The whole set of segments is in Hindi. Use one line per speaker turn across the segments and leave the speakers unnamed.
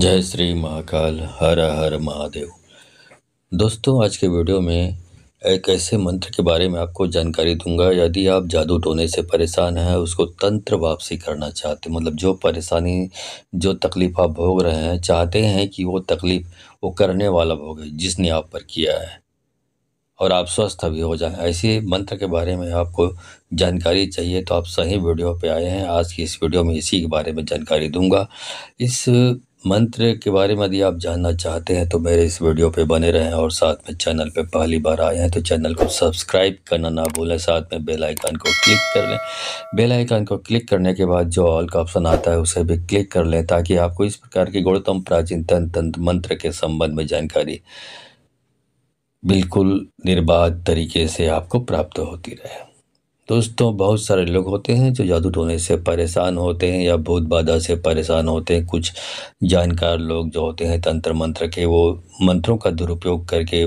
जय श्री महाकाल, हर हर महादेव। दोस्तों, आज के वीडियो में एक ऐसे मंत्र के बारे में आपको जानकारी दूंगा। यदि आप जादू टोने से परेशान हैं, उसको तंत्र वापसी करना चाहते हैं, मतलब जो परेशानी जो तकलीफ आप भोग रहे हैं, चाहते हैं कि वो तकलीफ वो करने वाला भोगे जिसने आप पर किया है और आप स्वस्थ भी हो जाएं, ऐसे मंत्र के बारे में आपको जानकारी चाहिए तो आप सही वीडियो पे आए हैं। आज की इस वीडियो में इसी के बारे में जानकारी दूंगा। इस मंत्र के बारे में यदि आप जानना चाहते हैं तो मेरे इस वीडियो पे बने रहें और साथ में चैनल पे पहली बार आए हैं तो चैनल को सब्सक्राइब करना ना भूलें, साथ में बेल आइकन को क्लिक कर लें। बेल आइकन को क्लिक करने के बाद जो ऑल का ऑप्शन आता है उसे भी क्लिक कर लें ताकि आपको इस प्रकार की गुणतम प्राचीन तंत्र मंत्र के संबंध में जानकारी बिल्कुल निर्बाध तरीके से आपको प्राप्त होती रहे। दोस्तों, बहुत सारे लोग होते हैं जो जादू टोने से परेशान होते हैं या भूत बाधा से परेशान होते हैं। कुछ जानकार लोग जो होते हैं तंत्र मंत्र के, वो मंत्रों का दुरुपयोग करके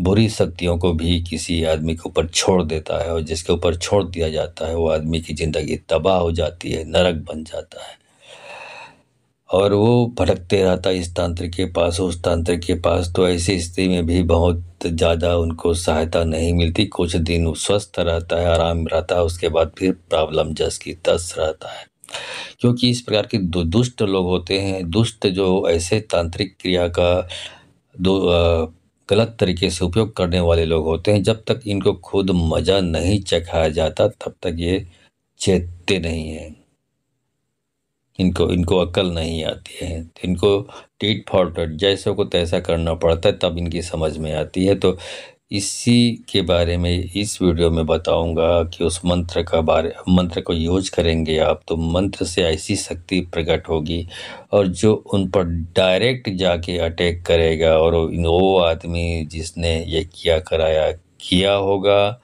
बुरी शक्तियों को भी किसी आदमी के ऊपर छोड़ देता है और जिसके ऊपर छोड़ दिया जाता है वो आदमी की ज़िंदगी तबाह हो जाती है, नरक बन जाता है और वो भटकते रहता है इस तांत्रिक के पास उस तांत्रिक के पास। तो ऐसी स्थिति में भी बहुत ज़्यादा उनको सहायता नहीं मिलती। कुछ दिन वो स्वस्थ रहता है, आराम रहता है, उसके बाद फिर प्रॉब्लम जस की तस रहता है। क्योंकि इस प्रकार के दुष्ट लोग होते हैं, दुष्ट जो ऐसे तांत्रिक क्रिया का गलत तरीके से उपयोग करने वाले लोग होते हैं। जब तक इनको खुद मज़ा नहीं चखाया जाता तब तक ये चेतते नहीं हैं। इनको इनको अक्ल नहीं आती है, तो इनको टिट फॉर टैट जैसे को तैसा करना पड़ता है, तब इनकी समझ में आती है। तो इसी के बारे में इस वीडियो में बताऊंगा कि उस मंत्र को यूज करेंगे आप तो मंत्र से ऐसी शक्ति प्रकट होगी और जो उन पर डायरेक्ट जाके अटैक करेगा और वो आदमी जिसने ये किया होगा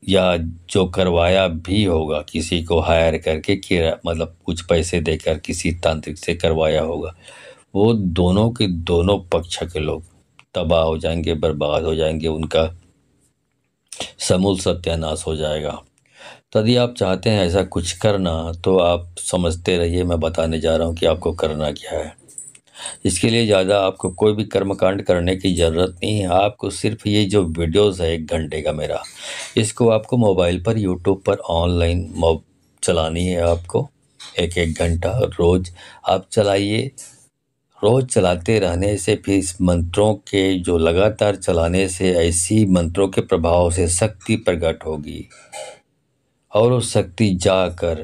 या जो करवाया भी होगा, किसी को हायर करके किया, मतलब कुछ पैसे देकर किसी तांत्रिक से करवाया होगा, वो दोनों के दोनों पक्ष के लोग तबाह हो जाएंगे, बर्बाद हो जाएंगे, उनका समूल सत्यानाश हो जाएगा। तो यदि आप चाहते हैं ऐसा कुछ करना तो आप समझते रहिए, मैं बताने जा रहा हूँ कि आपको करना क्या है। इसके लिए ज़्यादा आपको कोई भी कर्मकांड करने की ज़रूरत नहीं है। आपको सिर्फ ये जो वीडियोस है 1 घंटे का मेरा, इसको आपको मोबाइल पर यूट्यूब पर ऑनलाइन चलानी है। आपको 1-1 घंटा रोज़ आप चलाइए। रोज़ चलाते रहने से फिर इस मंत्रों के जो लगातार चलाने से ऐसी मंत्रों के प्रभाव से शक्ति प्रकट होगी और वो शक्ति जाकर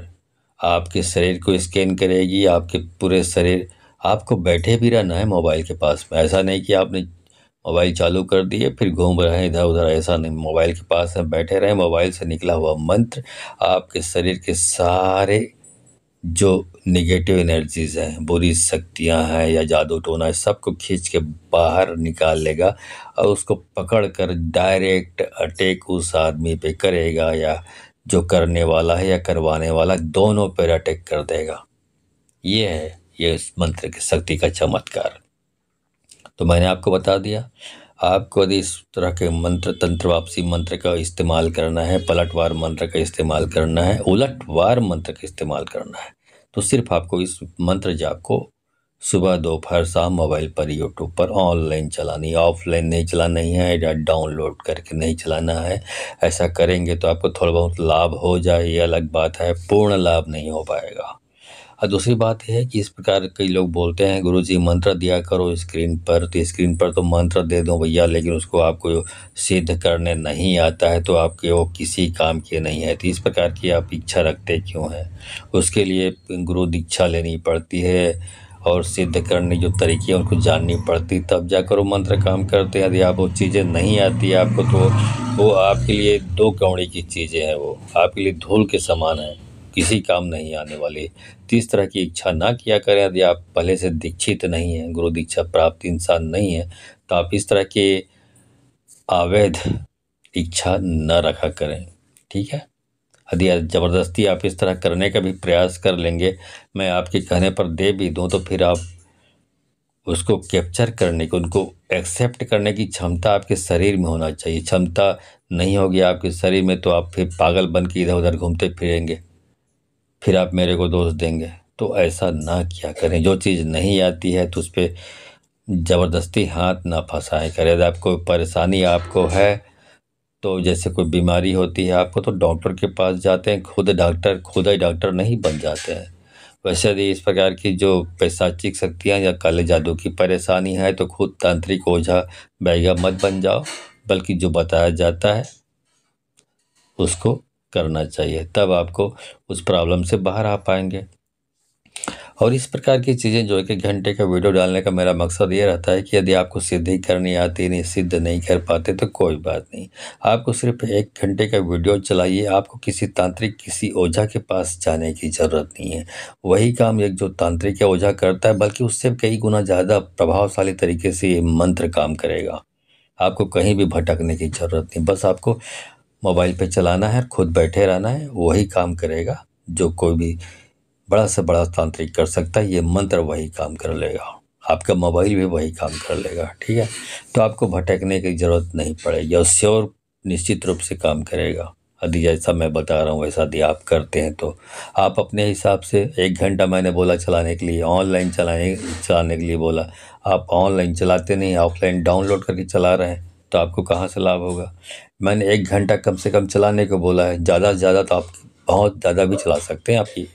आपके शरीर को स्कैन करेगी। आपके पूरे शरीर, आपको बैठे भी रहना है मोबाइल के पास में, ऐसा नहीं कि आपने मोबाइल चालू कर दिए फिर घूम रहे हैं इधर उधर, ऐसा नहीं। मोबाइल के पास में बैठे रहें। मोबाइल से निकला हुआ मंत्र आपके शरीर के सारे जो निगेटिव एनर्जीज हैं, बुरी शक्तियां हैं या जादू टोना है, सबको खींच के बाहर निकाल लेगा और उसको पकड़ कर डायरेक्ट अटैक उस आदमी पे करेगा या जो करने वाला है या करवाने वाला, दोनों पर अटैक कर देगा। ये इस मंत्र की शक्ति का चमत्कार। तो मैंने आपको बता दिया। आपको यदि इस तरह के मंत्र, तंत्र वापसी मंत्र का इस्तेमाल करना है, पलटवार मंत्र का इस्तेमाल करना है, उलटवार मंत्र का इस्तेमाल करना है, तो सिर्फ आपको इस मंत्र जाप को सुबह दोपहर शाम मोबाइल पर यूट्यूब पर ऑनलाइन चलानी है। ऑफलाइन नहीं चलाना है या डाउनलोड करके नहीं चलाना है। ऐसा करेंगे तो आपको थोड़ा बहुत लाभ हो जाए, ये अलग बात है, पूर्ण लाभ नहीं हो पाएगा। और दूसरी बात यह है कि इस प्रकार कई लोग बोलते हैं गुरुजी मंत्र दिया करो स्क्रीन पर, तो स्क्रीन पर तो मंत्र दे दो भैया, लेकिन उसको आपको सिद्ध करने नहीं आता है तो आपके वो किसी काम के नहीं है। तो इस प्रकार की आप इच्छा रखते क्यों हैं? उसके लिए गुरु दीक्षा लेनी पड़ती है और सिद्ध करने जो तरीके हैं उनको जाननी पड़ती, तब जाकर वो मंत्र काम करते हैं। यदि आप वो चीज़ें नहीं आती आपको तो वो आपके लिए 2 कौड़ी की चीज़ें हैं, वो आपके लिए धूल के समान है, किसी काम नहीं आने वाली। तो इस तरह की इच्छा ना किया करें। यदि आप पहले से दीक्षित नहीं हैं, गुरु दीक्षा प्राप्त इंसान नहीं है, तो आप इस तरह के अवैध इच्छा न रखा करें, ठीक है। यदि ज़बरदस्ती आप इस तरह करने का भी प्रयास कर लेंगे, मैं आपके कहने पर दे भी दूं, तो फिर आप उसको कैप्चर करने की, उनको एक्सेप्ट करने की क्षमता आपके शरीर में होना चाहिए। क्षमता नहीं होगी आपके शरीर में तो आप फिर पागल बन के इधर उधर घूमते फिरेंगे, फिर आप मेरे को दोष देंगे। तो ऐसा ना किया करें। जो चीज़ नहीं आती है तो उस पे ज़बरदस्ती हाथ ना फंसाएं करें। यदि आपको परेशानी आपको है, तो जैसे कोई बीमारी होती है आपको, तो डॉक्टर के पास जाते हैं, खुद ही डॉक्टर नहीं बन जाते हैं। वैसे यदि इस प्रकार की जो पैशाचिक शक्तियाँ या काले जादू की परेशानी है, तो खुद तांत्रिक ओझा बैगा मत बन जाओ, बल्कि जो बताया जाता है उसको करना चाहिए, तब आपको उस प्रॉब्लम से बाहर आ पाएंगे। और इस प्रकार की चीज़ें जो है कि घंटे का वीडियो डालने का मेरा मकसद ये रहता है कि यदि आपको सिद्धि करनी आती नहीं, सिद्ध नहीं कर पाते, तो कोई बात नहीं, आपको सिर्फ 1 घंटे का वीडियो चलाइए। आपको किसी तांत्रिक, किसी ओझा के पास जाने की ज़रूरत नहीं है। वही काम एक जो तांत्रिक या ओझा करता है, बल्कि उससे कई गुना ज़्यादा प्रभावशाली तरीके से ये मंत्र काम करेगा। आपको कहीं भी भटकने की ज़रूरत नहीं, बस आपको मोबाइल पे चलाना है, खुद बैठे रहना है, वही काम करेगा जो कोई भी बड़ा से बड़ा तांत्रिक कर सकता है। ये मंत्र वही काम कर लेगा, आपका मोबाइल भी वही काम कर लेगा, ठीक है। तो आपको भटकने की ज़रूरत नहीं पड़ेगी और श्योर निश्चित रूप से काम करेगा। यदि जैसा मैं बता रहा हूँ वैसा यदि आप करते हैं, तो आप अपने हिसाब से 1 घंटा मैंने बोला चलाने के लिए, ऑनलाइन चलाने के लिए बोला, आप ऑनलाइन चलाते नहीं, ऑफलाइन डाउनलोड करके चला रहे हैं, तो आपको कहाँ से लाभ होगा। मैंने 1 घंटा कम से कम चलाने को बोला है, ज़्यादा से ज़्यादा तो आप बहुत ज़्यादा भी चला सकते हैं, आपकी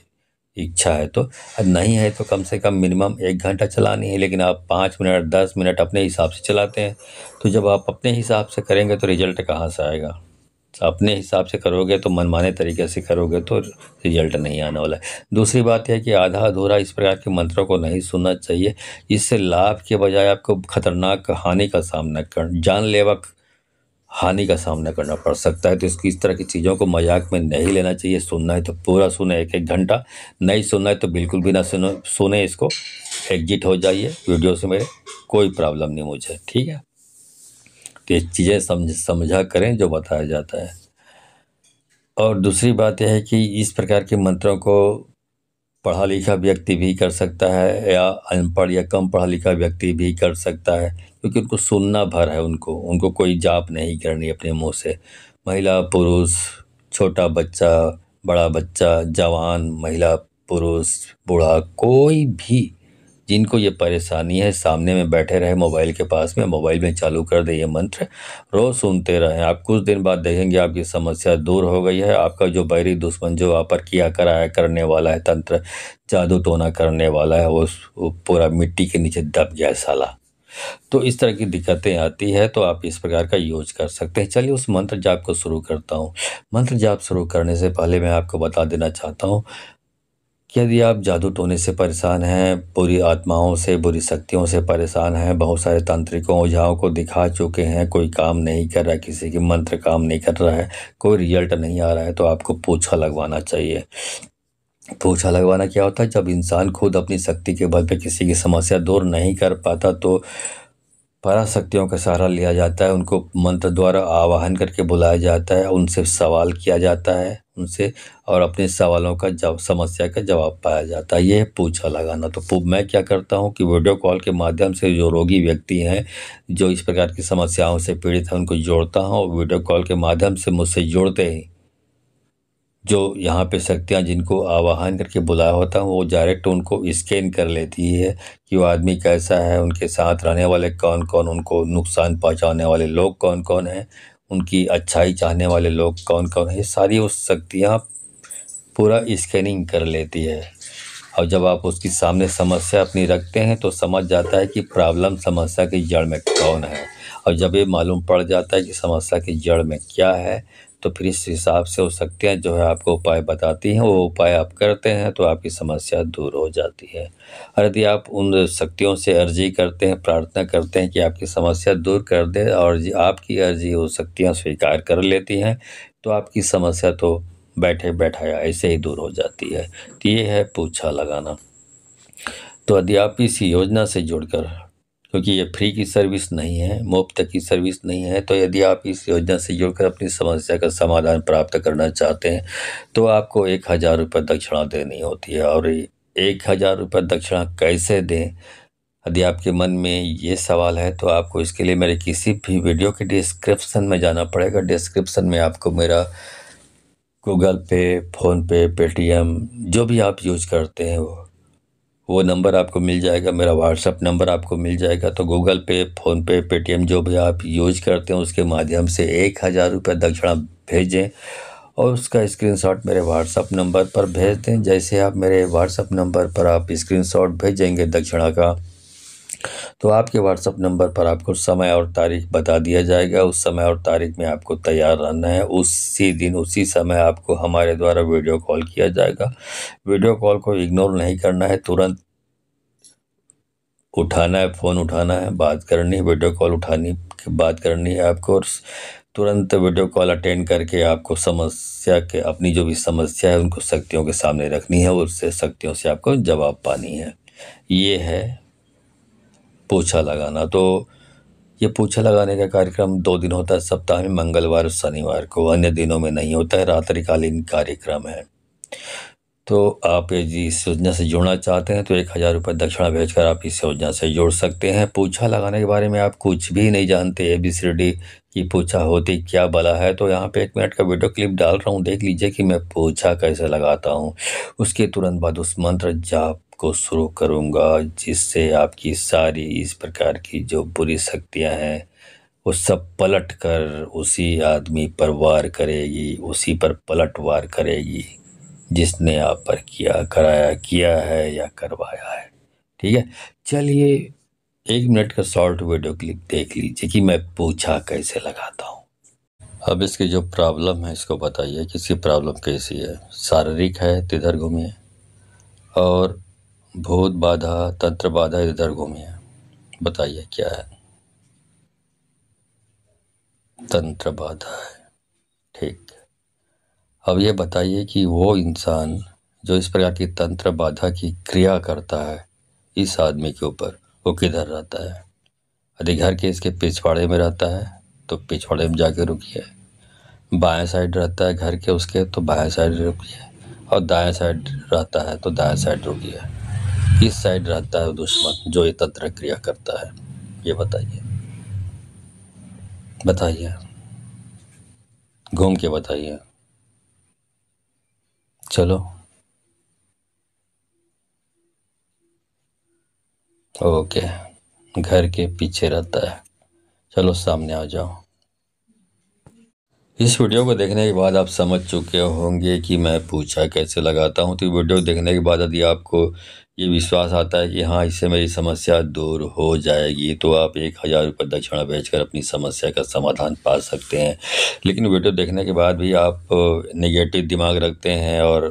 इच्छा है तो। नहीं है तो कम से कम मिनिमम 1 घंटा चलानी है, लेकिन आप 5 मिनट 10 मिनट अपने हिसाब से चलाते हैं। तो जब आप अपने हिसाब से करेंगे तो रिजल्ट कहाँ से आएगा। तो अपने हिसाब से करोगे तो मनमाने तरीके से करोगे तो रिजल्ट नहीं आने वाला है। दूसरी बात यह है कि आधा अधूरा इस प्रकार के मंत्रों को नहीं सुनना चाहिए। इससे लाभ के बजाय आपको खतरनाक हानि का सामना जानलेवा हानि का सामना करना पड़ सकता है। तो इस तरह की चीज़ों को मजाक में नहीं लेना चाहिए। सुनना है तो पूरा सुने, 1-1 घंटा। नहीं सुनना है तो बिल्कुल भी ना सुने इसको, एग्जिट हो जाइए वीडियो से मेरे, कोई प्रॉब्लम नहीं मुझे, ठीक है। तो ये चीज़ें समझा करें जो बताया जाता है। और दूसरी बात यह है कि इस प्रकार के मंत्रों को पढ़ा लिखा व्यक्ति भी कर सकता है, या अनपढ़ या कम पढ़ा लिखा व्यक्ति भी कर सकता है, क्योंकि उनको सुनना भर है। उनको कोई जाप नहीं करनी अपने मुंह से। महिला पुरुष, छोटा बच्चा, बड़ा बच्चा, जवान, महिला पुरुष, बूढ़ा, कोई भी जिनको ये परेशानी है, सामने में बैठे रहे मोबाइल के पास में, मोबाइल में चालू कर दे ये मंत्र, रोज सुनते रहें। आप कुछ दिन बाद देखेंगे आपकी समस्या दूर हो गई है। आपका जो बैरी दुश्मन जो आप पर किया कराया करने वाला है, तंत्र जादू टोना करने वाला है, वो पूरा मिट्टी के नीचे दब गया है साला। तो इस तरह की दिक्कतें आती है, तो आप इस प्रकार का यूज कर सकते हैं। चलिए उस मंत्र जाप को शुरू करता हूँ। मंत्र जाप शुरू करने से पहले मैं आपको बता देना चाहता हूँ कि यदि आप जादू टोने से परेशान हैं, बुरी आत्माओं से, बुरी शक्तियों से परेशान हैं, बहुत सारे तांत्रिकों ओझाओं को दिखा चुके हैं, कोई काम नहीं कर रहा है, किसी की मंत्र काम नहीं कर रहा है, कोई रिजल्ट नहीं आ रहा है, तो आपको पोछा लगवाना चाहिए। पोछा लगवाना क्या होता है, जब इंसान खुद अपनी शक्ति के बल पे किसी की समस्या दूर नहीं कर पाता, तो पराशक्तियों का सहारा लिया जाता है। उनको मंत्र द्वारा आवाहन करके बुलाया जाता है, उनसे सवाल किया जाता है उनसे, और अपने सवालों का समस्या का जवाब पाया जाता है। ये है पोछा लगाना। तो मैं क्या करता हूँ कि वीडियो कॉल के माध्यम से जो रोगी व्यक्ति हैं, जो इस प्रकार की समस्याओं से पीड़ित हैं, उनको जोड़ता हूँ, और वीडियो कॉल के माध्यम से मुझसे जुड़ते ही जो यहाँ पे शक्तियाँ जिनको आवाहन करके बुलाया होता है, वो डायरेक्ट उनको स्कैन कर लेती है कि वो आदमी कैसा है, उनके साथ रहने वाले कौन कौन, उनको नुकसान पहुँचाने वाले लोग कौन कौन हैं, उनकी अच्छाई चाहने वाले लोग कौन कौन हैं। ये सारी उस शक्तियाँ पूरा स्कैनिंग कर लेती है। और जब आप उसके सामने समस्या अपनी रखते हैं, तो समझ जाता है कि प्रॉब्लम, समस्या की जड़ में कौन है। और जब ये मालूम पड़ जाता है कि समस्या की जड़ में क्या है, तो फिर इस हिसाब से वो शक्तियाँ जो है आपको उपाय बताती हैं, वो उपाय आप करते हैं तो आपकी समस्या दूर हो जाती है। और यदि आप उन शक्तियों से अर्जी करते हैं, प्रार्थना करते हैं कि आपकी समस्या दूर कर दे, और आपकी अर्जी वो शक्तियाँ स्वीकार कर लेती हैं, तो आपकी समस्या तो बैठे बैठाया ऐसे ही दूर हो जाती है। तो ये है पोछा लगाना। तो यदि आप इस योजना से जुड़कर, क्योंकि ये फ्री की सर्विस नहीं है, मुफ्त की सर्विस नहीं है, तो यदि आप इस योजना से जुड़कर अपनी समस्या का समाधान प्राप्त करना चाहते हैं, तो आपको 1,000 रुपये दक्षिणा देनी होती है। और 1,000 रुपये दक्षिणा कैसे दें, यदि आपके मन में ये सवाल है, तो आपको इसके लिए मेरे किसी भी वीडियो के डिस्क्रिप्शन में जाना पड़ेगा। डिस्क्रिप्शन में आपको मेरा गूगल पे, फ़ोन पे, पेटीएम, जो भी आप यूज करते हैं वो वो नंबर आपको मिल जाएगा, मेरा व्हाट्सअप नंबर आपको मिल जाएगा। तो गूगल पे, फ़ोनपे, पेटीएम जो भी आप यूज करते हैं उसके माध्यम से 1000 रुपये दक्षिणा भेजें और उसका स्क्रीनशॉट मेरे व्हाट्सअप नंबर पर भेज दें। जैसे आप मेरे व्हाट्सअप नंबर पर आप स्क्रीनशॉट भेजेंगे दक्षिणा का, तो आपके व्हाट्सअप नंबर पर आपको समय और तारीख बता दिया जाएगा। उस समय और तारीख में आपको तैयार रहना है। उसी दिन उसी समय आपको हमारे द्वारा वीडियो कॉल किया जाएगा। वीडियो कॉल को इग्नोर नहीं करना है, तुरंत उठाना है, फ़ोन उठाना है, बात करनी है। वीडियो कॉल उठानी, बात करनी है आपको और तुरंत वीडियो कॉल अटेंड करके आपको समस्या के, अपनी जो भी समस्या है उनको शक्तियों के सामने रखनी है और उससे शक्तियों से आपको जवाब पानी है। ये है पूछा लगाना। तो ये पूछा लगाने का कार्यक्रम 2 दिन होता है सप्ताह में, मंगलवार और शनिवार को, अन्य दिनों में नहीं होता है, रात्रिकालीन कार्यक्रम है। तो आप यदि इस योजना से जुड़ना चाहते हैं तो 1000 रुपये दक्षिणा भेजकर आप इस योजना से जुड़ सकते हैं। पूछा लगाने के बारे में आप कुछ भी नहीं जानते, ABCD की पूछा होती क्या भला है, तो यहाँ पे 1 मिनट का वीडियो क्लिप डाल रहा हूँ, देख लीजिए कि मैं पूछा कैसे लगाता हूँ। उसके तुरंत बाद उस मंत्र जाप को शुरू करूँगा, जिससे आपकी सारी इस प्रकार की जो बुरी शक्तियाँ हैं वो सब पलट कर उसी आदमी पर वार करेगी, उसी पर पलट वार करेगी जिसने आप पर किया है या करवाया है। ठीक है, चलिए 1 मिनट का शॉर्ट वीडियो क्लिप देख लीजिए कि मैं पूछा कैसे लगाता हूँ। अब इसकी जो प्रॉब्लम है इसको बताइए कि इसकी प्रॉब्लम कैसी है। शारीरिक है तो इधर घूमिए, और भूत बाधा, तंत्र बाधा इधर घूमिए, बताइए क्या है। तंत्र बाधा है, ठीक। अब ये बताइए कि वो इंसान जो इस प्रकार की तंत्र बाधा की क्रिया करता है इस आदमी के ऊपर, वो किधर रहता है। यदि घर के इसके पिछवाड़े में रहता है तो पिछवाड़े में जाके रुकिए, बाएं साइड रहता है घर के उसके तो बाएं साइड रुकिए, और दाएं साइड रहता है तो दाएं साइड रुकिए। इस साइड रहता है दुश्मन जो ये तंत्र क्रिया करता है, ये बताइए, बताइए, घूम के बताइए। चलो, ओके, घर के पीछे रहता है। चलो सामने आ जाओ। इस वीडियो को देखने के बाद आप समझ चुके होंगे कि मैं पूछा कैसे लगाता हूँ। तो वीडियो देखने के बाद यदि आपको ये विश्वास आता है कि हाँ इससे मेरी समस्या दूर हो जाएगी, तो आप 1000 रुपये दक्षिणा भेजकर अपनी समस्या का समाधान पा सकते हैं। लेकिन वीडियो देखने के बाद भी आप नेगेटिव दिमाग रखते हैं और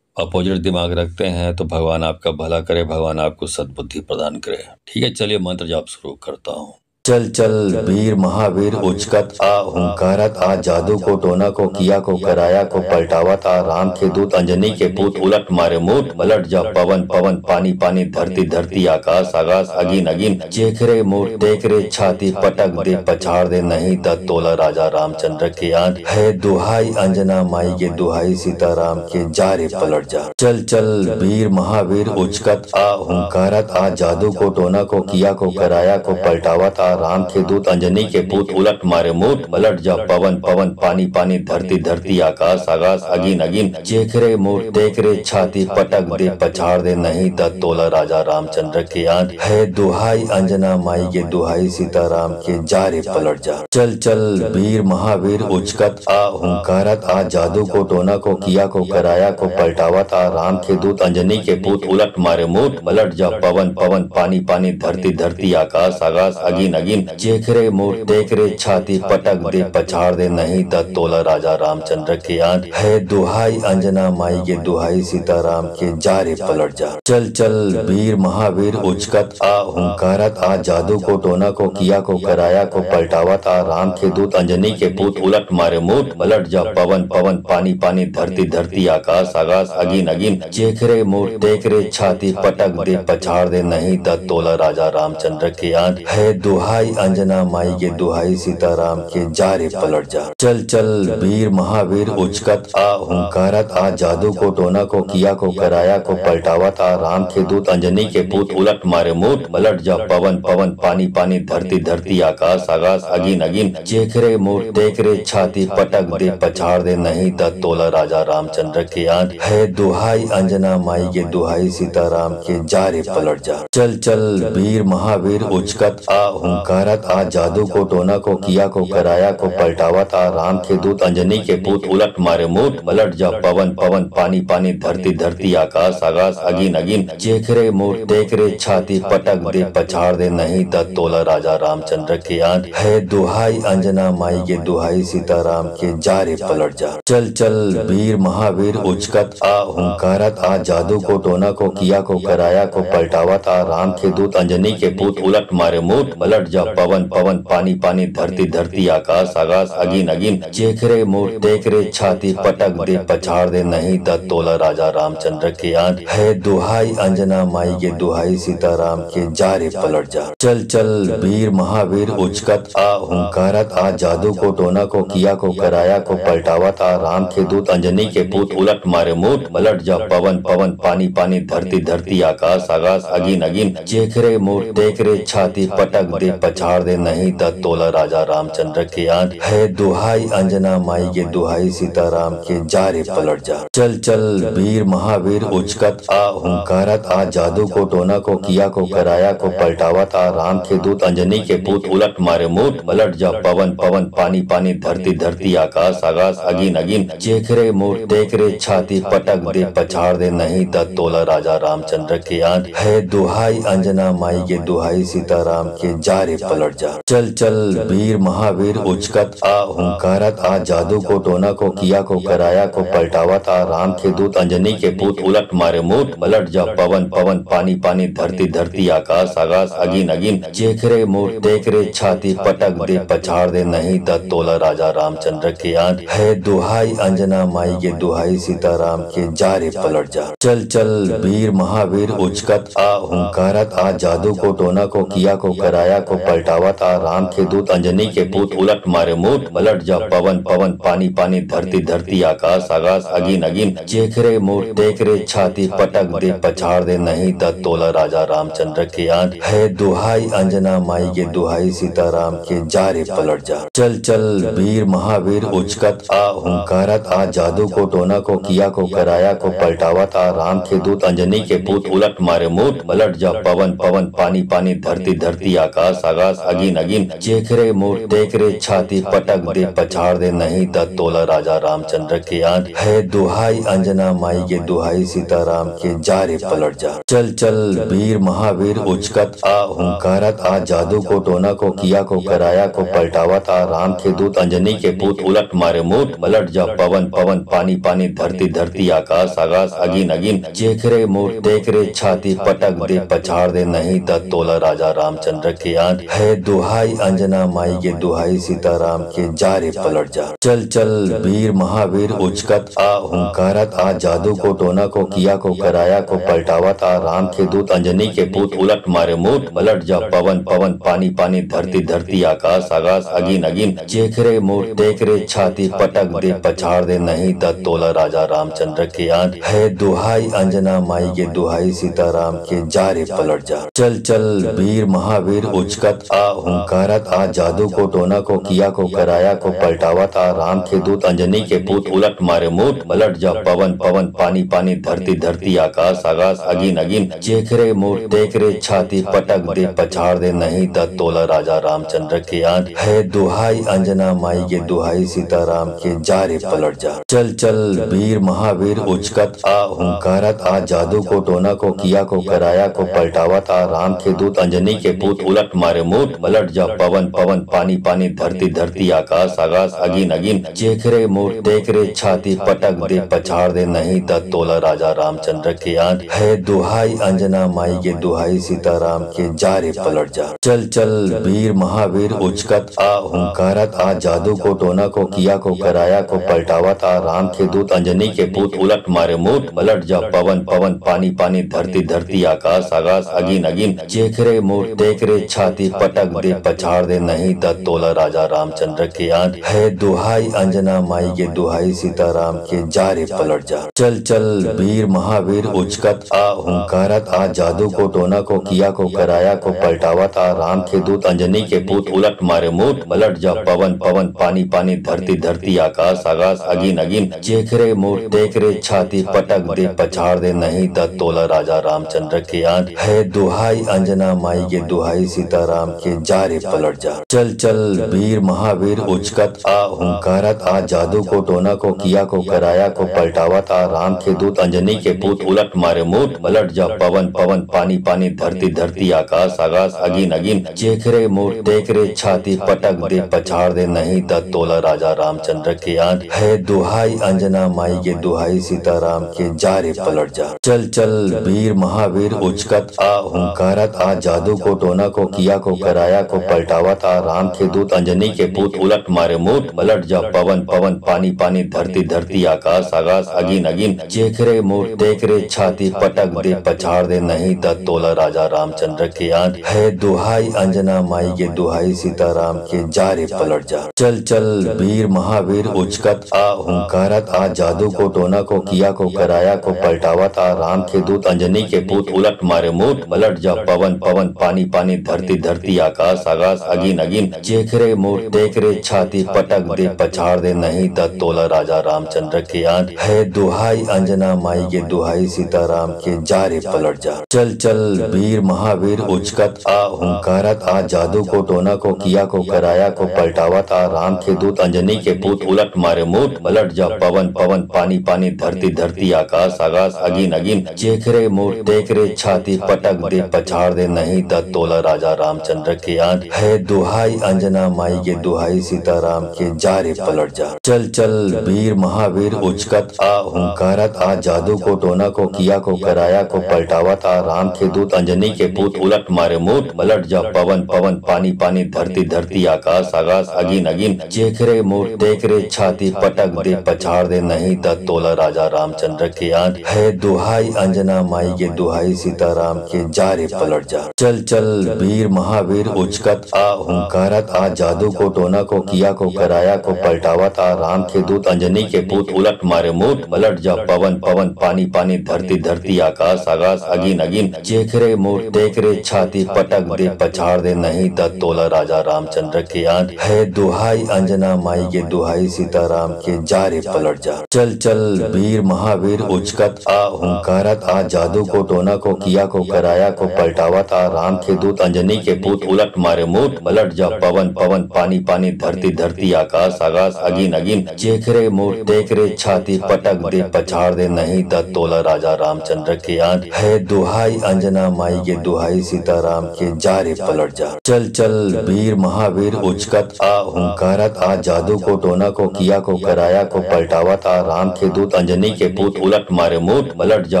अपोजिट दिमाग रखते हैं, तो भगवान आपका भला करे, भगवान आपको सद्बुद्धि प्रदान करे। ठीक है, चलिए मंत्र जाप शुरू करता हूँ। चल चल वीर महावीर उचकत आ हुंकारत आ जादू को टोना को किया को कराया को पलटावत आ राम के दूत अंजनी के पूत उलट मारे मूठ पलट जा पवन पवन पानी पानी धरती धरती आकाश आकाश अगिन अगिन चेखरे मूठ टेकरे छाती पटक दे पछाड़ दे नहीं तत् तोला राजा रामचंद्र के आन है दुहाई अंजना माई के दुहाई सीताराम के जा रे पलट जा। चल चल वीर महावीर उचकत आ हुंकारत आ जादू को टोना को किया को कराया को पलटावत राम के दूत अंजनी के पूत उलट मारे मूठ पलट जा पवन पवन पानी पानी धरती धरती आकाश आकाश अगिन अगिन चेखरे मूठ टेकरे छाती पटक दे पछाड़ दे नहीं तत् तोला राजा रामचंद्र के आन है दुहाई अंजना माई के दुहाई सीताराम के जा रे पलट जा। चल चल वीर महावीर उचकत आ हुंकारत आ जादू को टोना को किया को कराया को पलटावत आ राम के दूत अंजनी के पूत उलट मारे मूठ पलट जा पवन पवन पानी पानी धरती धरती आकाश आकाश अगिन अगिन चेखरे मूठ टेकरे छाती पटक दे पछाड़ दे नहीं तत् तोला राजा रामचंद्र के आन है दुहाई अंजना माई के दुहाई सीताराम के जा रे पलट जा। चल चल वीर महावीर उचकत आ हुंकारत आ जादू को टोना को किया को कराया को पलटावत आ राम के दूत अंजनी के पूत उलट मारे मूठ पलट जा पवन पवन पानी पानी धरती धरती आकाश आकाश अगिन अगिन चेखरे मूठ टेकरे छाती पटक दे पछाड़ दे नहीं तत् तोला राजा रामचंद्र के आन है दुहाई दुहाई अंजना माई के दुहाई सीताराम के जा रे पलट जा। चल चल वीर महावीर उचकत आ हुंकारत आ जादू को टोना को किया को कराया को पलटावत आ राम के दूत अंजनी के पूत उलट मारे मूठ पलट जा पवन पवन पानी पानी धरती धरती आकाश आकाश अगिन अगिन चेख रे मूठ देख रे छाती पटक दे पछाड़ दे नहीं तत् तोला राजा रामचंद्र के आन है दुहाई अंजना माई के दुहाई सीताराम के जा रे पलट जा। चल चल वीर महावीर उचकत आ हुंकारत आ जादू को टोना को किया को कराया को पलटावत आ राम के दूत अंजनी के पूत उलट मारे मूठ पलट जा पवन पवन पानी पानी धरती धरती आकाश आकाश अगिन अगिन चेख रे मूठ देख रे छाती पटक दे पछाड़ दे नहीं तत् तोला राजा रामचंद्र के आन है दुहाई अंजना माई के दुहाई सीताराम के जा रे पलट जा। चल चल वीर महावीर उचकत आ हुंकारत आ जादू को टोना को किया को कराया को पलटावत आ राम के दूत अंजनी के पूत उलट मारे मूठ पलट जा पवन पवन पानी पानी धरती धरती आकाश आकाश अगिन अगिन चेख रे मूठ देख रे छाती पटक दे पछाड़ दे नहीं तत् तोला राजा रामचंद्र के आन है दुहाई अंजना माई के दुहाई सीताराम के जा रे पलट जा। चल चल वीर महावीर उचकत आ हुंकारत आ जादू को टोना को किया को कराया को पलटावत आ राम के दूत अंजनी के पूत उलट मारे मूठ पलट जा पवन पवन पानी पानी धरती धरती आकाश आकाश अगिन अगिन चेख रे मूठ देख रे छाती पटक दे पछाड़ दे नहीं तत् तोला राजा रामचंद्र के आन है दुहाई अंजना माई के दुहाई सीताराम के जा रे पलट जा। चल चल वीर महावीर उचकत आ हुंकारत आ जादू को टोना को किया को कराया को पलटावत आ राम के दूत अंजनी के पूत उलट मारे मूठ पलट जा पवन पवन पानी पानी धरती धरती आकाश आकाश अगिन अगिन चेख रे मूठ देख रे छाती पटक दे पछाड़ दे नहीं तत् तोला राजा रामचंद्र के आन है दुहाई अंजना माई के दुहाई सीताराम के जा रे पलट जा। चल चल वीर महावीर उचकत आ हुंकारत आ जादू को टोना को किया को कराया को पलटावत आ राम के दूत अंजनी के पूत उलट मारे मूठ पलट जा पवन पवन पानी पानी धरती धरती आकाश आकाश अगिन अगिन चेख रे मूठ देख रे छाती पटक दे पछाड़ दे नहीं तत् तोला राजा रामचंद्र के आन है दुहाई अंजना माई के दुहाई सीताराम के जा रे पलट जा। चल चल वीर महावीर उचकत आ हुंकारत आ जादू को टोना को किया को कराया को पलटावत आ राम के दूत अंजनी के पूत उलट मारे मूठ पलट जा पवन पवन पानी पानी धरती धरती आकाश आकाश अगिन अगिन चेख रे मूठ देख रे छाती पटक दे पछाड़ दे नहीं तत् तोला राजा रामचंद्र के आन है दुहाई अंजना माई के दुहाई सीताराम के जा रे पलट जा। चल चल वीर महावीर उचकत आ हुंकारत आ जादू को टोना को किया को कराया को पलटावत आ राम के दूत अंजनी के पूत उलट मारे मूठ पलट जा पवन पवन पानी पानी धरती धरती आकाश आकाश अगिन अगिन चेख रे मूठ देख रे छाती पटक दे पछाड़ दे नहीं तत् तोला राजा रामचंद्र के आन है दुहाई अंजना माई के दुहाई सीताराम के जा रे पलट जा। चल चल वीर महावीर उचकत आ हुंकारत आ जादू को टोना को किया को कराया को पलटावत आ राम के दूत अंजनी के पूत उलट मारे मूठ पलट जा पवन पवन पानी पानी धरती धरती आकाश आकाश अगिन अगिन चेख रे मूठ देख रे छाती पटक दे पछाड़ दे नहीं तत् तोला राजा रामचंद्र के आन है दुहाई अंजना माई के दुहाई सीताराम के जा रे पलट जा। चल चल वीर महावीर उचकत आ हुंकारत आ जादू को टोना को किया को कराया को पलटावत आ राम के दूत अंजनी के पूत उलट मारे मूठ पलट जा पवन पवन पानी पानी धरती धरती आकाश आकाश अगिन अगिन चेख रे मूठ देख रे छाती पटक दे पछाड़ दे नहीं तत् तोला राजा रामचंद्र के आन है दुहाई अंजना माई के दुहाई सीताराम के जा रे पलट जा। चल चल वीर महावीर उचकत आ हुंकारत आ जादू को टोना को किया को कराया को पलटावत आ राम के दूत अंजनी के पूत उलट मारे मूठ पलट जा पवन पवन पानी पानी धरती धरती आकाश आकाश अगिन अगिन चेख रे मूठ देख रे छाती पटक दे पछाड़ दे नहीं तत् तोला राजा रामचंद्र के आन है दुहाई अंजना माई के दुहाई सीताराम के जा रे पलट जा। चल चल वीर महावीर उचकत आ हुंकारत आ जादू को टोना को किया को कराया को पलटावत आ राम के दूत अंजनी के पूत उलट मारे मूठ पलट जा पवन पवन पानी पानी धरती धरती आकाश आकाश अगिन अगिन चेख रे मूठ देख रे छाती पटक दे पछाड़ दे नहीं तत् तोला राजा रामचंद्र के आन है दुहाई अंजना माई के दुहाई सीताराम के जा रे पलट जा। चल चल वीर महावीर उचकत आ हुंकारत आ जादू को टोना को किया को कराया को पलटावत आ राम के दूत अंजनी के पूत उलट मारे मूठ पलट जा पवन पवन पानी पानी धरती धरती आकाश आकाश अगिन अगिन चेख रे मूठ देख रे छाती छाती पटक दे पछाड़ दे नहीं त तोला राजा रामचंद्र के आन। है दुहाई अंजना माई के दुहाई सीताराम के जा रे पलट जा। चल चल वीर महावीर उचकत आ हुंकारत आ जादू को टोना को किया को कराया को पलटावत आ राम के दूत अंजनी के पूत उलट मारे मूठ पलट जा पवन पवन पानी पानी धरती धरती आकाश आकाश अगिन अगिन चेख रे मूठ देख रे छाती पटक दे पछाड़ दे नहीं त तोला राजा रामचंद्र के आन। है दुहाई अंजना माई के दुहाई सीताराम के जा रे पलट जा। चल चल वीर महावीर उचकत आ हुंकारत आ जादू को टोना को किया को कराया को पलटावत आ राम के दूत अंजनी के पूत उलट मारे मूठ पलट जा पवन पवन पानी पानी धरती धरती आकाश आकाश अगिन अगिन चेख रे मूठ देख रे छाती पटक दे पछाड़ दे नहीं त तोला राजा रामचंद्र के आन। है दुहाई अंजना माई के दुहाई सीताराम के जा रे पलट जा। चल चल वीर महावीर उचकत आ हुंकारत आ जादू को टोना को किया को कराया को पलटावत आ राम के दूत अंजनी के पूत उलट मारे मूठ पलट जा पवन पवन पानी पानी धरती धरती आकाश आकाश अगिन अगिन चेख रे मूठ देख रे छाती पटक दे पछाड़ दे नहीं त तोला राजा रामचंद्र के आन। है दुहाई अंजना माई के दुहाई सीताराम के जा रे पलट जा। चल चल वीर महावीर उचकत आ हुंकारत आ जादू को टोना को किया को कराया को पलटावत आ राम के दूत अंजनी के पूत उलट मारे मूठ पलट जा पवन पवन पानी पानी धरती धरती आकाश आकाश अगिन अगिन चेख रे मूठ देख रे छाती पटक दे पछाड़ दे नहीं त तोला राजा रामचंद्र के आन। है दुहाई अंजना माई के दुहाई सीताराम के जा रे पलट जा। चल चल वीर महावीर उचकत आ हुंकारत आ जादू को टोना को किया को कराया को पलटावत आ राम के दूत अंजनी के पूत उलट मारे मूठ पलट जा पवन पवन पानी पानी धरती धरती आकाश आकाश अगिन अगिन चेख रे मूठ देख रे छाती पटक दे पछाड़ दे नहीं त तोला राजा रामचंद्र के आन। है दुहाई अंजना माई के दुहाई सीताराम के जा रे पलट जा। चल चल वीर महावीर उचकत आ हुंकारत आ जादू को टोना को किया को कराया को पलटावत आ राम के दूत अंजनी के पूत उलट मारे मूठ पलट जा पवन पवन पानी पानी धरती धरती आकाश आकाश अगिन अगिन चेख रे मूठ देख रे छाती पटक दे पछाड़ दे नहीं त तोला राजा रामचंद्र के आन। है दुहाई अंजना माई के दुहाई सीताराम के जा रे पलट जा। चल चल वीर महावीर उचकत आ हुंकारत आ जादू को टोना को किया को कराया को पलटावत आ राम के दूत अंजनी के पूत उलट मारे मूठ पलट जा पवन पवन पानी पानी धरती धरती आकाश आकाश अगिन अगिन चेख रे मूठ देख रे छाती पटक दे पछाड़ दे नहीं त तोला राजा रामचंद्र के आन। है दुहाई अंजना माई के दुहाई सीताराम के जा रे पलट जा। चल चल वीर महावीर उचकत आ हुंकारत आ जादू को टोना को किया को कराया को पलटावत आ राम के दूत अंजनी के पूत उलट मारे मूठ पलट जा पवन पवन पानी पानी धरती धरती आकाश आकाश अगिन अगिन चेख रे मूठ देख रे छाती पटक दे पछाड़ दे नहीं त तोला राजा रामचंद्र के आन। है दुहाई अंजना माई के दुहाई सीताराम के जा रे पलट जा। चल चल वीर महावीर उचकत आ हुंकारत आ जादू को टोना को किया को कराया को पलटावत आ राम के दूत अंजनी के पूत उलट मारे मूठ पलट जा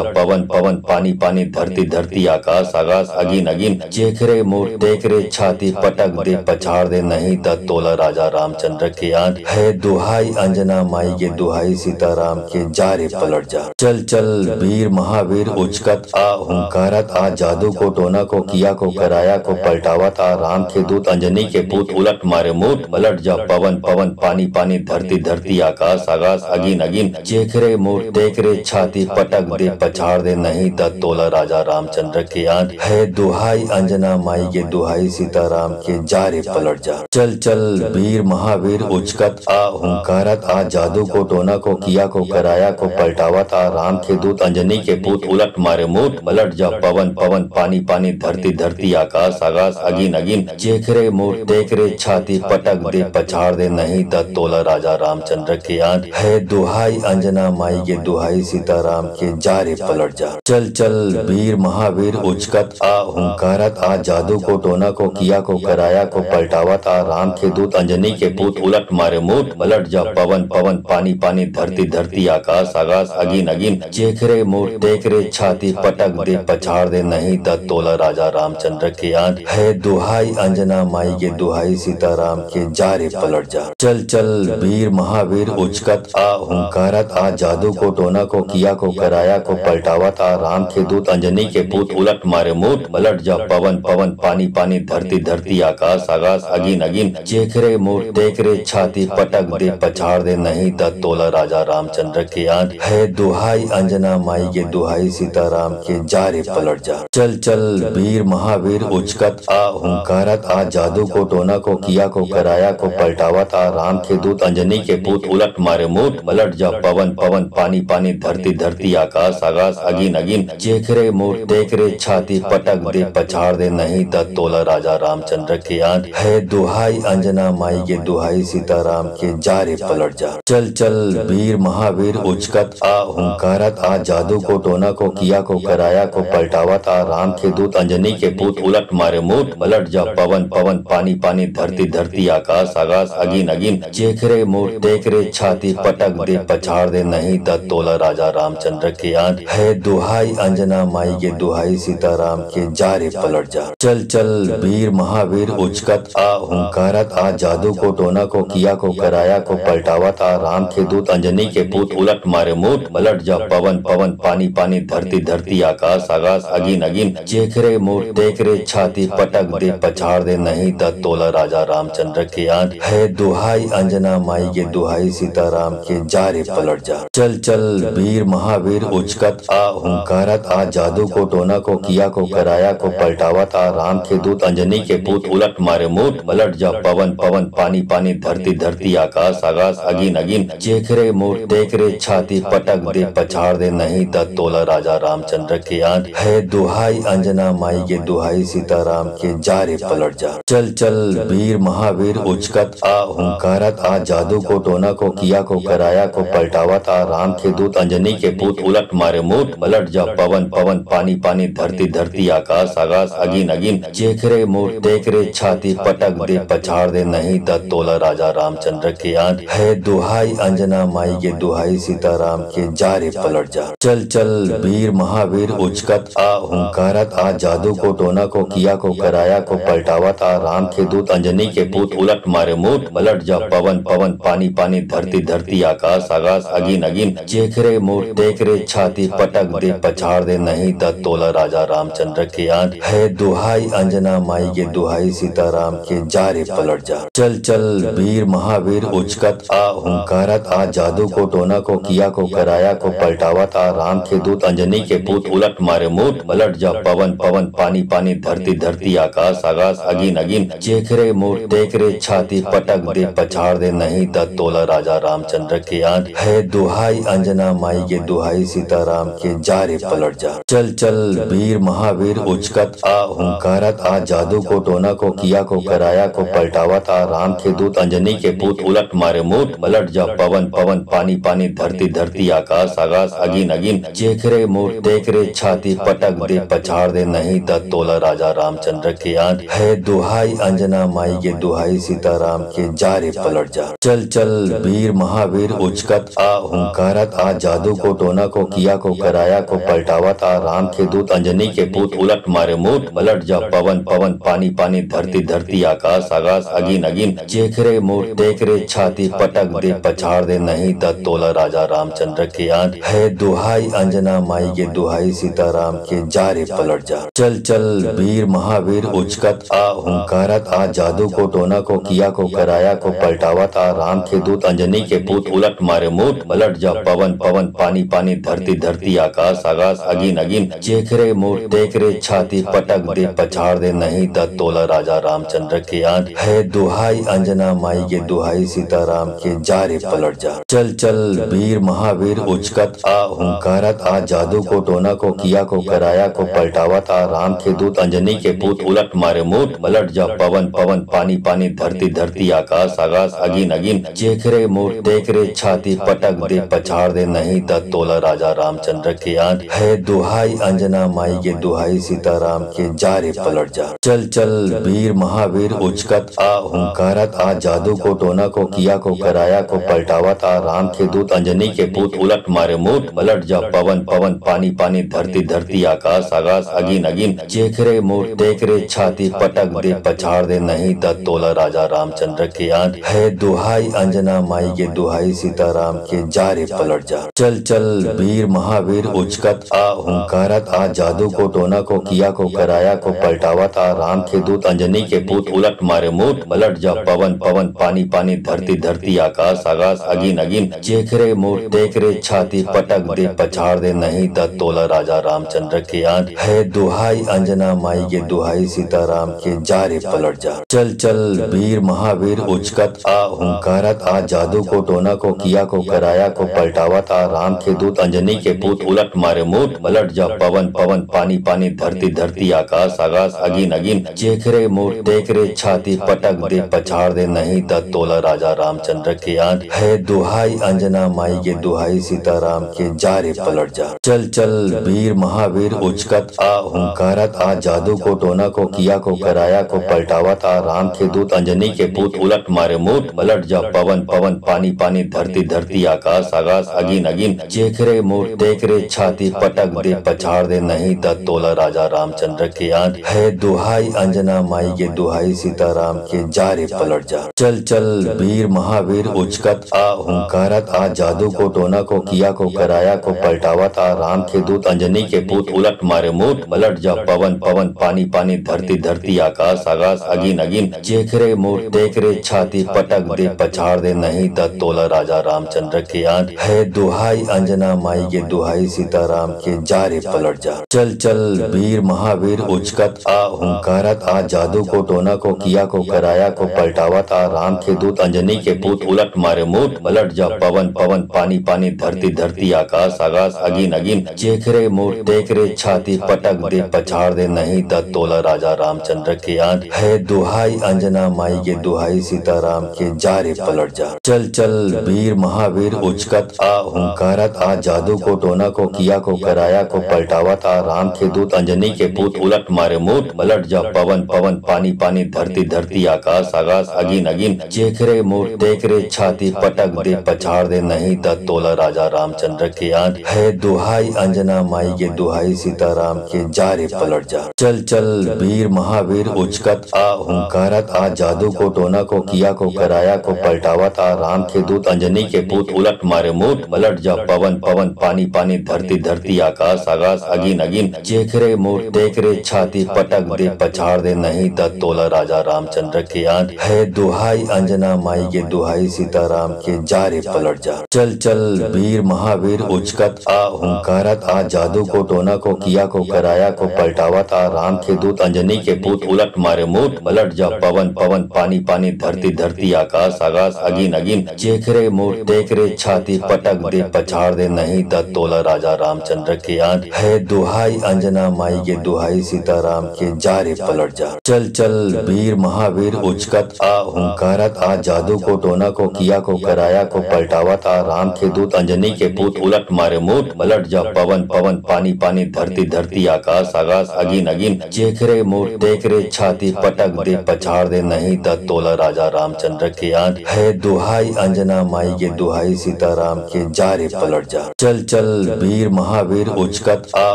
पवन पवन पानी पानी धरती धरती आकाश आकाश अगिन अगिन चेख रे मूठ देख रे छाती पटक दे पछाड़ दे नहीं त तोला राजा रामचंद्र के आन। है दुहाई अंजना माई के दुहाई सीताराम के जा रे पलट जा। चल चल वीर महावीर उचकत आ हुंकारत आ जादू को टोना को किया को कराया को पलटावत आ राम के दूत अंजनी के पूत उलट मारे मूठ पलट जा पवन पवन पानी पानी धरती धरती आकाश आकाश अगिन अगिन चेख रे मूठ देख रे छाती पटक दे पछाड़ दे नहीं त तोला राजा रामचंद्र के आन। है दुहाई अंजना माई के दुहाई सीताराम के जा रे पलट जा। चल चल वीर महावीर उचकत आ हुंकारत आ जादू को टोना को किया को कराया को पलटावत आ राम के दूत अंजनी के पूत उलट मारे मूठ पलट जा पवन पवन पानी पानी धरती धरती आकाश आकाश अगिन अगिन चेख रे मूठ देख रे छाती पटक दे पछाड़ दे नहीं त तोला राजा रामचंद्र के आन। है दुहाई अंजना माई के दुहाई सीताराम के जा रे पलट जा। चल चल वीर महावीर उचकत आ हुंकारत आ जादू को टोना को किया को कराया को पलटावत आ राम के दूत अंजनी के पूत उलट मारे मूठ पलट जा पवन पवन पानी पानी धरती धरती आकाश आकाश अगिन अगिन चेख रे मूठ देख रे छाती पटक दे पछाड़ दे नहीं त तोला राजा रामचंद्र के आन। है दुहाई अंजना माई के दुहाई सीताराम के जा रे पलट जा। चल चल वीर महावीर उचकत आ हुंकारत आ जादू को टोना को किया को कराया को पलटावत आ राम के दूत अंजनी के पूत उलट मारे मूठ पलट जा पवन पवन पानी पानी धरती धरती आकाश आकाश अगिन अगिन चेख रे मोर देख रे छाती पटक दे पछाड़ दे नहीं त तोला राजा रामचंद्र के आन है दुहाई अंजना माई के दुहाई सीताराम के जा रे पलट जा। चल चल वीर महावीर उचकत आ हुंकारत आ जादू को टोना को किया को कराया को पलटावत आ राम के दूत अंजनी के पूत उलट मारे मूठ पलट जा पवन पवन पानी पानी धरती धरती आकाश आकाश अगिन अगिन चेख रे मोर देख रे छाती पटक दे पछाड़ दे नहीं त तोला राजा रामचंद्र के आन है दुहाई अंजना माई के दुहाई सीताराम के जा रे पलट जा। चल चल वीर महावीर उचकत आ हुंकारत आ जादू को टोना को किया को कराया को पलटावत आ राम के दूत अंजनी के पूत उलट मारे मूठ पलट जा पवन पवन पानी पानी धरती धरती आकाश आकाश अगिन अगिन चेख रे मोर देख रे छाती पटक दे पछाड़ दे नहीं त तोला राजा रामचंद्र के आन है दुहाई अंजना माई के दुहाई सीताराम के जा रे पलट जा। चल चल वीर महावीर उचकत आ हुंकारत आ जादू को टोना को किया को कराया को पलटावत आ राम के दूत अंजनी के पूत उलट मारे मूठ पलट जा पवन पवन पानी पानी धरती धरती आकाश आकाश अगिन अगिन चेख रे मोर देख रे छाती पटक दे पछाड़ दे नहीं त तोला राजा रामचंद्र के आन है दुहाई अंजना माई के दुहाई सीताराम के जा रे पलट जा। चल चल वीर महावीर उचकत आ हुंकारत आ जादू को टोना को किया को कराया को पलटावत आ राम के दूत अंजनी के पूत उलट मारे मूठ पलट जा पवन पवन पानी पानी धरती धरती आकाश आकाश अगिन अगिन चेख रे मोर देख रे छाती पटक दे पछाड़ दे नहीं त तोला राजा रामचंद्र के आन है दुहाई अंजना माई के दुहाई सीताराम के जा रे पलट जा। चल चल वीर महावीर उचकत आ हुंकारत आ जादू को टोना को किया को कराया को पलटावत आ राम के दूत अंजनी के पूत उलट मारे मूठ पलट जा पवन पवन पानी पानी धरती धरती आकाश आकाश अगिन अगिन चेख रे मोर देख रे छाती पटक दे पछाड़ दे नहीं त तोला राजा रामचंद्र के आन है दुहाई अंजना माई के दुहाई सीताराम के जा रे पलट जा। चल चल वीर महावीर उचकत आ हुंकारत आ जादू को टोना को किया को कराया को पलटावत आ राम के दूत अंजनी के पूत उलट मारे मूठ पलट जा पवन पवन पानी पानी धरती धरती आकाश आकाश अगिन अगिन चेख रे मोर देख रे छाती पटक दे पछाड़ दे नहीं त तोला राजा रामचंद्र के आन है दुहाई अंजना माई के दुहाई सीताराम के जा रे पलट जा। चल चल वीर महावीर उचकत आ हुंकारत आ जादू को टोना को किया को कराया को पलटावत आ राम के दूत अंजनी के पूत उलट मारे मूठ पलट जा पवन पवन पानी पानी धरती धरती आकाश आकाश अगिन अगिन चेख रे मोर देख रे छाती पटक दे पछाड़ दे नहीं त तोला राजा रामचंद्र के आन है दुहाई अंजना माई के दुहाई सीताराम के जा रे पलट जा। चल चल वीर महावीर उचकत आ हुंकारत आ जादू को टोना को किया को कराया को पलटावत आ राम के दूत अंजनी के पूत उलट मारे मूठ पलट जा पवन पवन पानी पानी धरती धरती आकाश आकाश अगिन अगिन चेख रे मोर देख रे छाती पटक दे पछाड़ दे नहीं त तोला राजा रामचंद्र के आन है दुहाई अंजना माई के दुहाई सीताराम के जा रे पलट जा। चल चल वीर महावीर उचकत आ हुंकारत आ जादू को टोना को किया को कराया को पलटावत आ राम के दूत अंजनी के पूत उलट मारे मूठ पलट जा पवन पवन पानी पानी धरती धरती आकाश आकाश अगिन अगिन चेख रे मोर देख रे छाती पटक दे पछाड़ दे नहीं त तोला राजा रामचंद्र के आन है दुहाई अंजना माई के दुहाई सीताराम के जा रे पलट जा। चल चल वीर महावीर उचकत आ हुंकारत आ जादू को टोना को किया को कराया को पलटावत आ राम के दूत अंजनी के पूत उलट मारे मूठ पलट जा पवन पवन पानी पानी धरती धरती आकाश आकाश अगिन अगिन चेख रे मोर देख रे छाती पटक दे पछाड़ दे नहीं त तोला राजा रामचंद्र के आन है दुहाई अंजना माई के दुहाई सीताराम के जा रे पलट जा। चल चल वीर महावीर उचकत आ हुंकारत आ जादू को टोना को किया को कराया को पलटावत आ राम के दूत अंजनी के पूत उलट मारे मूठ पलट जा पवन पवन पानी पानी धरती धरती आकाश आकाश अगिन अगिन चेख रे मोर देख रे छाती पटक दे पछाड़ दे नहीं त तोला राजा रामचंद्र के आन है दुहाई अंजना माई के दुहाई सीताराम के जा रे पलट जा। चल चल वीर महावीर उचकत आ हुंकारत आ जादू को टोना को किया को कराया को पलटावत आ राम के दूत अंजनी के पूत उलट मारे मूठ पलट जा पवन पवन पानी पानी धरती धरती आकाश आकाश अगिन अगिन चेख रे मोर देख रे छाती पटक दे पछाड़ दे नहीं त तोला राजा रामचंद्र के आन है दुहाई अंजना माई के दुहाई सीताराम के जा रे पलट जा। चल चल वीर महावीर उचकत आ हुंकारत आ जादू को टोना को किया को कराया को पलटावत पलटावा था राम के दूत अंजनी के पूत उलट मारे मूठ पलट जा पवन पवन पानी पानी धरती धरती आकाश आकाश अगिन अगिन चेख रे मूठ देख रे छाती पटक दे पछाड़ दे नहीं दत तोला राजा रामचंद्र के आन है दुहाई अंजना माई के दुहाई सीताराम के जा रे पलट जा चल चल वीर महावीर उचकत आ हुंकारत आ जादू को टोना को किया को कराया को पलटावा था राम के दूत अंजनी के पूत उलट मारे मूठ पलट जा पवन पवन पानी पानी धरती धरती आकाश आकाश अगिन अगिन चेख रे मूठ देख रे छाती पटक दे पछाड़ दे नहीं दत तोला राजा रामचंद्र के आन है दुहाई अंजना माई के दुहाई सीताराम के जा रे पलट जा चल चल वीर महावीर उचकत आ हुंकारत आ जादू को टोना को किया को कराया को पलटावा था राम के दूत अंजनी के पूत उलट मारे मूठ पलट जा पवन पवन पानी पानी धरती धरती आकाश आकाश अगिन अगिन चेख रे मूठ देख रे छाती पटक दे पछाड़ दे नहीं दत तोला राजा रामचंद्र के आन है दुहाई अंजना माई के दुहाई सीताराम के जा रे पलट जा चल चल वीर महावीर उचकत आ हुंकारत आ जादू को टोना को किया को कराया को पलटावा था राम के दूत अंजनी के पूत उलट मारे मूठ पलट जा पवन पवन पानी पानी धरती धरती आकाश आकाश अगिन अगिन चेख रे मूठ देख रे छाती पटक दे पछाड़ दे नहीं दत तोला राजा रामचंद्र के आन है दुहाई अंजना माई के दुहाई सीताराम के जा रे पलट जा चल चल वीर महावीर उचकत आ हुंकारत आ जादू को टोना को किया को कराया को पलटावा था राम के दूत अंजनी के पूत उलट मारे मूठ पलट जा पवन पवन पानी पानी धरती धरती आकाश आकाश अगिन अगिन चेख रे मूठ देख रे छाती पटक दे पछाड़ दे नहीं दत तोला राजा रामचंद्र के आन है दुहाई अंजना माई के दुहाई सीताराम के जा रे पलट जा चल चल वीर महावीर उचकत आ हुंकारत आ जादू को टोना को किया को कराया को पलटावा था राम के दूत अंजनी के पूत उलट मारे मूठ पलट जा पवन पवन पानी पानी धरती धरती आकाश आकाश अगिन अगिन चेख रे मूठ देख रे छाती पटक दे पछाड़ दे नहीं दत तोला राजा रामचंद्र के आन है दुहाई अंजना माई के दुहाई सीताराम के जा रे पलट जा चल चल वीर महावीर उचकत आ हुंकारत आ जादू को टोना को किया को कराया को पलटावा था राम के दूत अंजनी के पूत उलट मारे मूठ पलट जा पवन पवन पानी पानी धरती धरती आकाश आकाश अगिन अगिन चेख रे मूठ देख रे छाती पटक दे पछाड़ दे नहीं दत तोला राजा रामचंद्र के आन है दुहाई अंजना माई के दुहाई सीताराम के जा रे पलट जा चल चल वीर महावीर उचकत आ हुंकारत आ जादू को टोना को किया को कराया को पलटावा था राम के दूत अंजनी के पूत उलट मारे मूठ पलट जा पवन पवन पानी पानी धरती धरती आकाश आकाश अगिन अगिन चेख रे मूठ देख रे छाती पटक दे पछाड़ दे नहीं दत तोला राजा रामचंद्र के आन है दुहाई अंजना माई के दुहाई सीताराम के जा रे पलट जा चल चल वीर महावीर उचकत आ हुंकारत आ जादू को टोना को किया को कराया को पलटावा था राम के दूत अंजनी के पूत उलट मारे मूठ पलट जा पवन पवन पानी पानी धरती धरती आकाश आकाश अगिन अगिन चेख रे मूठ देख रे छाती पटक दे पछाड़ दे नहीं दत तोला राजा रामचंद्र के आन है दुहाई अंजना माई के दुहाई सीताराम के जा रे पलट जा चल चल वीर महावीर उचकत आ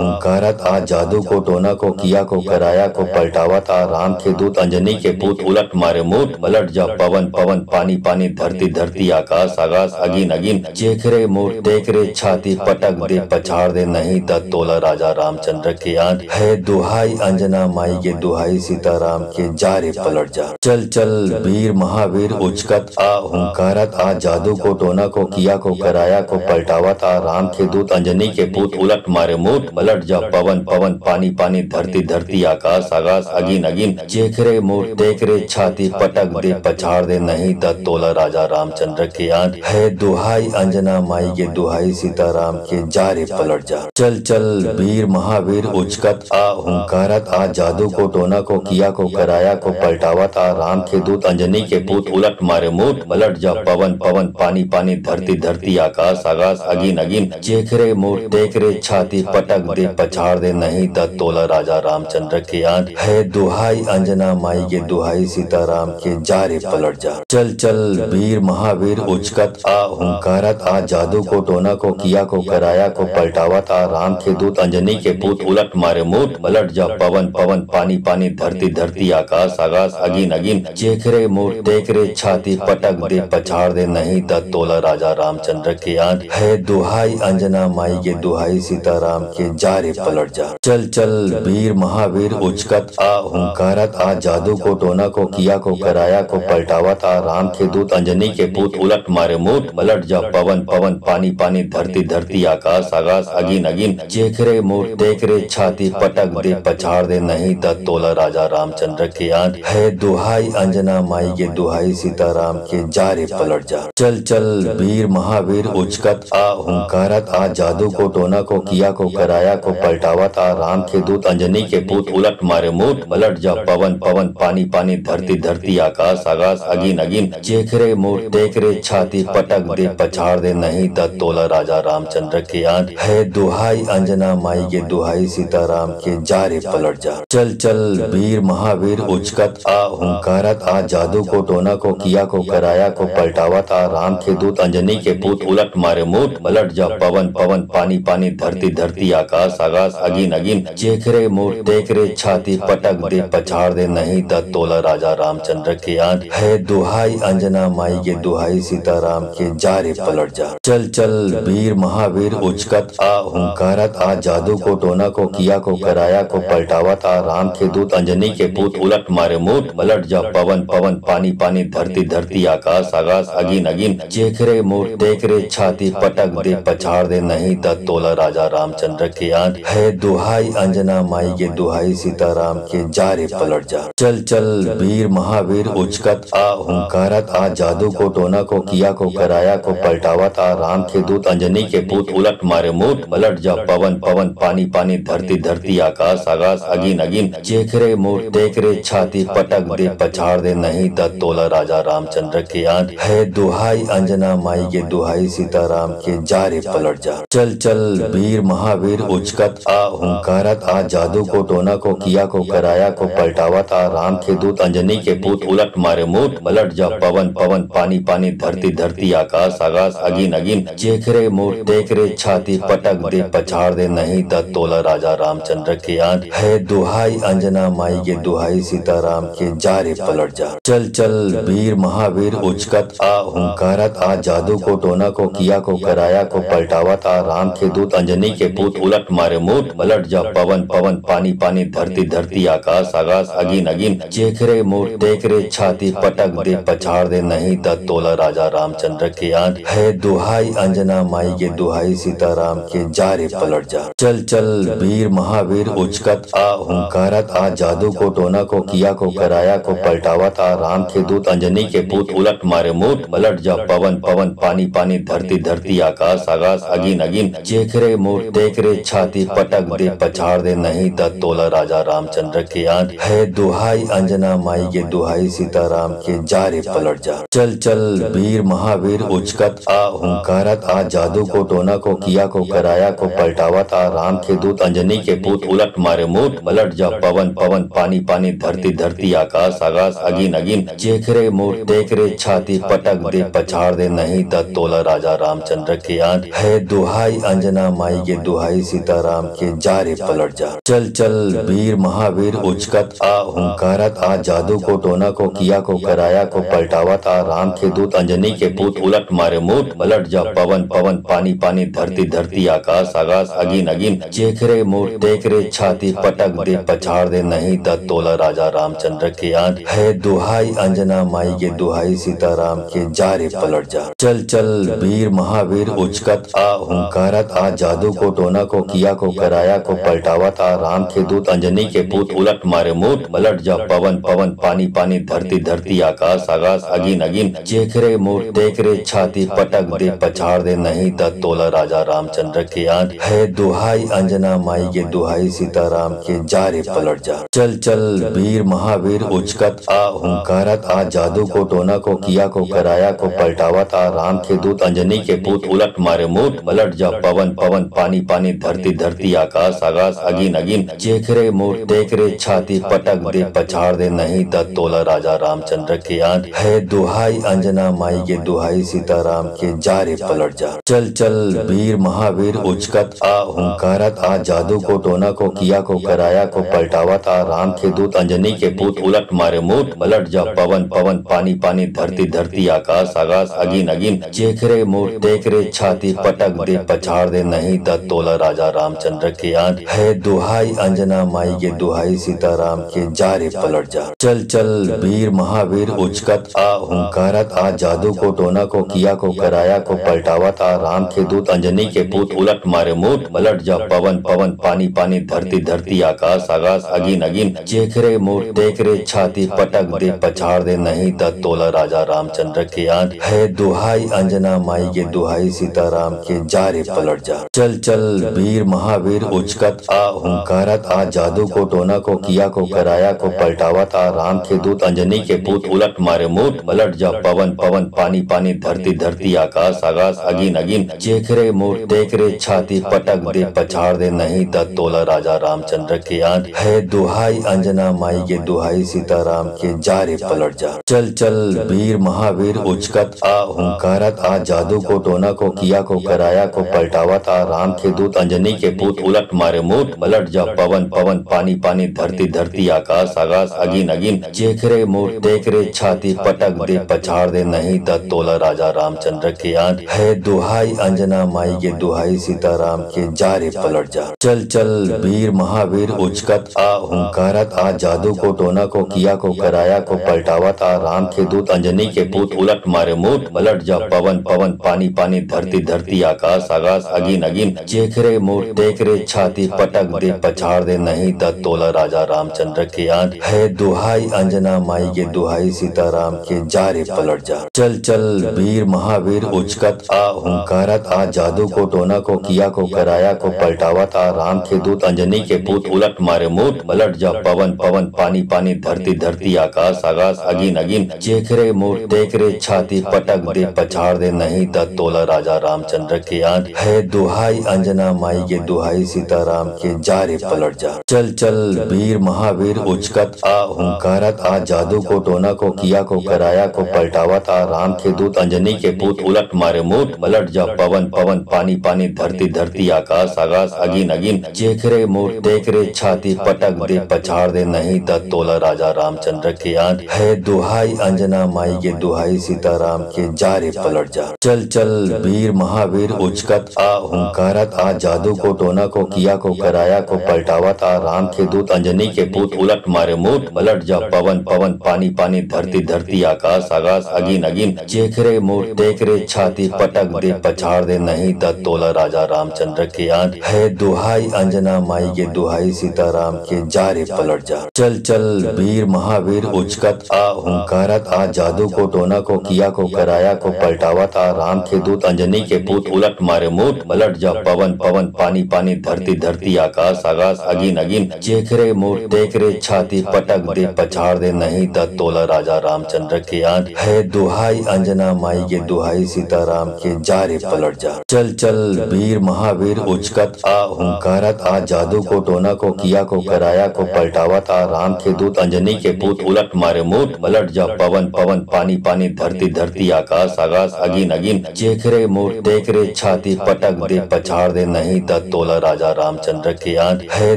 हुंकारत आ जादू को टोना को किया को कराया को पलटावा था राम के दूत अंजनी के पूत उलट मारे मूठ पलट जा पवन पवन पानी पानी धरती धरती आकाश आकाश अगिन अगिन चेख रे मूठ देख रे छाती पटक दे पछाड़ दे नहीं दत तोला राजा रामचंद्र के आन है दुहाई अंजना माई के दुहाई सीताराम के जा रे पलट जा चल चल वीर महावीर उचकत आ हुंकारत आ जादू को टोना को किया को कराया को पलटावा था राम के दूत अंजनी के पूत उलट मारे मूठ पलट जा पवन पवन पानी पानी धरती धरती आकाश आकाश अगिन अगिन चेख रे मूठ देख रे छाती पटक दे पछाड़ दे नहीं दत तोला राजा रामचंद्र के आन है दुहाई अंजना माई के दुहाई सीताराम के जा रे पलट जा चल चल वीर महावीर उचकत आ हुंकारत आ जादू को टोना को किया को कराया को पलटावा था राम के दूत अंजनी के पूत उलट मारे मूठ पलट जा पवन पवन पानी पानी धरती धरती आकाश आकाश अगिन अगिन चेख रे मूठ देख रे छाती पटक दे पछाड़ दे नहीं दत तोला राजा रामचंद्र के आन है दुहाई अंजना माई के दुहाई सीताराम के जा रे पलट जा चल चल वीर महावीर उचकत आ हुंकारत आ जादू को टोना को किया को कराया को पलटावा था राम के दूत अंजनी के पूत उलट मारे मूठ पलट जा पवन पवन पानी पानी धरती धरती आकाश आकाश अगिन अगिन चेख रे मूठ देख रे छाती पटक दे पछाड़ दे नहीं दत तोला राजा रामचंद्र के आन है दुहाई अंजना माई के दुहाई सीताराम के जा रे पलट जा चल चल वीर महावीर महावीर उचकत आ हुंकारत आ जादू को टोना को किया को कराया को पलटावत आ राम के दूत अंजनी के पूत उलट मारे मूठ पलट जा पवन पवन पानी पानी धरती धरती आकाश आकाश अगिन अगिन जेखरे मूठ देखरे छाती पटक दे पछाड़ दे नहीं तत् तोला राजा रामचंद्र के आन है दुहाई अंजना माई के दुहाई सीताराम के जा रे पलट जा चल चल वीर महावीर उचकत आ हुंकारत आ जादू को टोना को किया को कराया को पलटावत आ राम के दूत अंजनी के पूत उलट मारे मूठ पलट जा पवन पवन पानी पानी धरती धरती आकाश आकाश अगिन अगिन जेखरे मूठ देखरे छाती पटक दे पछाड़ दे नहीं तत् तोला राजा रामचंद्र के आन है दुहाई अंजना माई के दुहाई सीताराम के जा रे पलट जा चल चल वीर महावीर उचकत आ हुंकारत आ जादू को टोना को किया को कराया को पलटावत आ राम के दूत अंजनी के पूत उलट मारे मूठ पलट जा पवन पवन पानी पानी धरती धरती आकाश आकाश अगिन अगिन जेखरे मूठ देखरे छाती पटक दे पछाड़ दे नहीं तत् तोला राजा रामचंद्र के आन है दुहाई अंजना माई के दुहाई सीताराम के जा रे पलट जा चल चल वीर महावीर उचकत आ हुंकारत आ जादू को टोना को किया को कराया को पलटावत आ राम के दूत अंजनी के पूत उलट मारे मूठ पलट जा पवन पवन पानी पानी धरती धरती आकाश आकाश अगिन अगिन जेखरे मूठ देखरे छाती पटक दे पछाड़ दे नहीं तत् तोला राजा रामचंद्र के आन है दुहाई अंजना माई के दुहाई सीताराम के जा रे पलट जा चल चल वीर महावीर उचकत आ हुंकारत आ जादू को टोना को किया को कराया को पलटावत आ राम के दूत अंजनी के पूत उलट मारे मूठ पलट जा पवन पवन पानी पानी धरती धरती आकाश आकाश अगिन अगिन जेखरे मूठ देखरे छाती पटक दे पछाड़ दे नहीं तत् तोला राजा रामचंद्र के आन है दुहाई अंजना माई के दुहाई सीताराम के जा रे पलट जा चल चल वीर महावीर उचकत आ हुंकारत आ जादू को टोना को किया को कराया को पलटावत आ राम के दूत अंजनी के पूत उलट मारे मूठ पलट जा पवन पवन पानी पानी धरती धरती आकाश आकाश अगिन अगिन जेखरे मूठ देखरे छाती पटक दे पछाड़ दे नहीं तत् तोला राजा रामचंद्र के आन है दुहाई अंजना माई के दुहाई सीताराम के जा रे पलट जा चल चल वीर महावीर उचकत आ हुंकारत आ जादू को टोना को किया को कराया को पलटावत आ राम के दूत अंजनी के पूत उलट मारे मूठ पलट जा पवन पवन पानी पानी धरती धरती आकाश आकाश अगिन अगिन जेखरे मूठ देखरे छाती पटक दे पछाड़ दे नहीं तत् तोला राजा रामचंद्र के आन है दुहाई अंजना माई के दुहाई सीताराम के जा रे पलट जा चल चल वीर महावीर उचकत आ हुंकारत आ जादू को टोना को किया को कराया को पलटावत आ राम के दूत अंजनी के पूत उलट मारे मूठ पलट जा पवन पवन पानी पानी धरती धरती आकाश आकाश अगिन अगिन जेखरे मूठ देखरे छाती पटक दे पछाड़ दे नहीं तत् तोला राजा रामचंद्र के आन है दुहाई अंजना माई के दुहाई सीताराम के जा रे पलट जा चल चल वीर महावीर उचकत आ हुंकारत आ जादू को टोना को किया को कराया को पलटावत आ राम के दूत अंजनी के पूत उलट मारे मूठ पलट जा पवन पवन पानी पानी धरती धरती आकाश आकाश अगिन अगिन जेखरे मूठ देखरे छाती पटक दे पछाड़ दे नहीं तत् तोला राजा रामचंद्र के आन है दुहाई अंजना माई के दुहाई सीताराम के जा रे पलट जा चल चल वीर महावीर उचकत आ हुंकारत आ जादू को टोना को किया को कराया को पलटावत आ राम के दूत अंजनी के पूत उलट मारे मूठ पलट जा पवन पवन पानी पानी धरती धरती आकाश आकाश अगिन अगिन जेखरे मूठ देखरे छाती पटक दे पछाड़ दे नहीं तत् तोला राजा रामचंद्र के आन है दुहाई अंजना माई के दुहाई सीताराम के जा रे पलट जा चल चल वीर महावीर उचकत आ हुंकारत आ जादू को टोना को किया को कराया को पलटावत आ राम के दूत अंजनी के पूत उलट मारे मूठ पलट जा पवन पवन पानी पानी धरती धरती आकाश आकाश अगिन अगिन जेखरे मूठ देखरे छाती पटक दे पछाड़ दे नहीं तत् तोला राजा रामचंद्र के आन है दुहाई अंजना माई के दुहाई सीताराम के जा रे पलट जा चल चल वीर महावीर उचकत आ हुंकारत आ जादू को टोना को किया को कराया को पलटावत आ राम के दूत अंजनी के पूत उलट मारे मूठ पलट जा पवन पवन पानी पानी धरती धरती आकाश आकाश अगिन अगिन जेखरे मूठ देखरे छाती पटक दे पछाड़ दे नहीं तत् तोला राजा रामचंद्र के आन है दुहाई अंजना माई के दुहाई सीताराम के जा रे पलट जा चल चल वीर महावीर उचकत आ हुंकारत आ जादू को टोना को किया को कराया को पलटावत आ राम के दूत अंजनी के पूत उलट मारे मूठ पलट जा पवन पवन पानी पानी धरती धरती आकाश आकाश अगिन अगिन जेखरे मूठ देखरे छाती पटक दे पछाड़ दे नहीं तत् तोला राजा रामचंद्र के आन है दुहाई अंजना माई माई के दुहाई सीताराम के जा रे पलट जा। चल चल वीर महावीर उचकत आ हुंकारत आ जादू को टोना को किया को कराया को पलटावत आ राम के दूत अंजनी के पूत उलट मारे मूठ पलट जा पवन पवन पानी पानी धरती धरती आकाश आकाश अगिन अगिन चेख रे मूठ देख रे छाती पटक दे पछाड़ दे नहीं तत् तोला राजा रामचंद्र के आंख है दुहाई अंजना माई के दुहाई सीताराम के जा रे पलट जा। चल चल वीर महावीर उचकत आ हुंकारत आ जादू को टोना को किया को कराया को पलटावत आ राम के दूत अंजनी के पूत उलट मारे मूठ पलट जा पवन पवन पानी पानी धरती धरती आकाश आकाश अगिन अगिन चेख रे मूठ देख रे छाती पटक दे पछाड़ दे नहीं तत् तोला राजा रामचंद्र के आंख है दुहाई अंजना माई के दुहाई सीताराम के जा रे पलट जा। चल चल वीर महावीर उचकत आ हुंकारत आ जादू को टोना को किया को कराया को पलटावत आ राम के दूत अंजनी के पूत उलट मारे मूठ पलट जा पवन पवन पानी पानी धरती धरती आकाश आकाश अगिन अगिन चेख रे मूठ देख रे छाती पटक दे पछाड़ दे नहीं तत् तोला राजा रामचंद्र के आंख है दुहाई अंजना माई के दुहाई सीताराम के जा रे पलट जा। चल चल वीर महावीर उचकत आ हुंकारत आ जादू को टोना को किया को कराया को पलटावत आ राम के दूत अंजनी के पूत उलट मारे मूठ पलट जा पवन पवन पानी पानी धरती धरती आकाश आकाश अगिन अगिन चेख रे मूठ देख रे छाती पटक दे पछाड़ दे नहीं तत् तोला राजा रामचंद्र के आंख है दुहाई अंजना माई के दुहाई सीताराम के जा रे पलट जा। चल चल वीर महावीर उचकत आ हुंकारत आ जादू को टोना को किया को कराया को पलटावत आ राम के दूत अंजनी के पूत उलट मारे मूठ पलट जा पवन पवन पानी पानी धरती धरती आकाश आकाश अगिन अगिन चेख रे मूठ देख रे छाती पटक दे पछाड़ दे नहीं तत् तोला राजा रामचंद्र के आंख है दुहाई अंजना माई के दुहाई सीताराम के जा रे पलट जा। चल चल वीर महावीर उचकत आ हुंकारत आ जादू को टोना को किया को कराया को पलटावत आ राम के दूत अंजनी के पूत उलट मारे मूठ पलट जा पवन पवन पानी पानी धरती धरती आकाश आकाश अगिन अगिन चेख रे मूठ देख रे छाती पटक दे पछाड़ दे नहीं तत् तोला राजा रामचंद्र के आंख है दुहाई अंजना माई के दुहाई सीताराम के जा रे पलट जा। चल चल वीर महावीर उचकत आ हुंकारत आ जादू को टोना को किया को कराया को पलटावत आ राम के दूत अंजनी के पूत उलट मारे मूठ पलट जा पवन पवन पानी पानी धरती धरती आकाश आकाश अगिन अगिन चेख रे मूठ देख रे छाती पटक दे पछाड़ दे नहीं तत् तोला राजा रामचंद्र के आंख है दुहाई अंजना माई के दुहाई सीताराम के जा रे पलट जा। चल चल वीर महावीर उचकत आ हुंकारत आ जादू को टोना को किया को कराया को पलटावत आ राम के दूत अंजनी के पूत उलट मारे मूठ पलट जा पवन पवन पानी पानी धरती धरती आकाश आकाश अगिन अगिन चेख रे मूठ देख रे छाती पटक दे पछाड़ दे नहीं तत् तोला राजा रामचंद्र के आंख है दुहाई अंजना माई के दुहाई सीताराम के जा रे पलट जा। चल चल वीर महावीर उचकत आ हुंकारत आ जादू को टोना को किया को कराया को पलटावत आ राम के दूत अंजनी के पूत उलट मारे मूठ पलट जा पवन पवन पानी पानी धरती धरती आकाश आकाश अगिन अगिन चेख रे मूठ देख रे छाती पटक दे पछाड़ दे नहीं तत् तोला राजा रामचंद्र के आंख है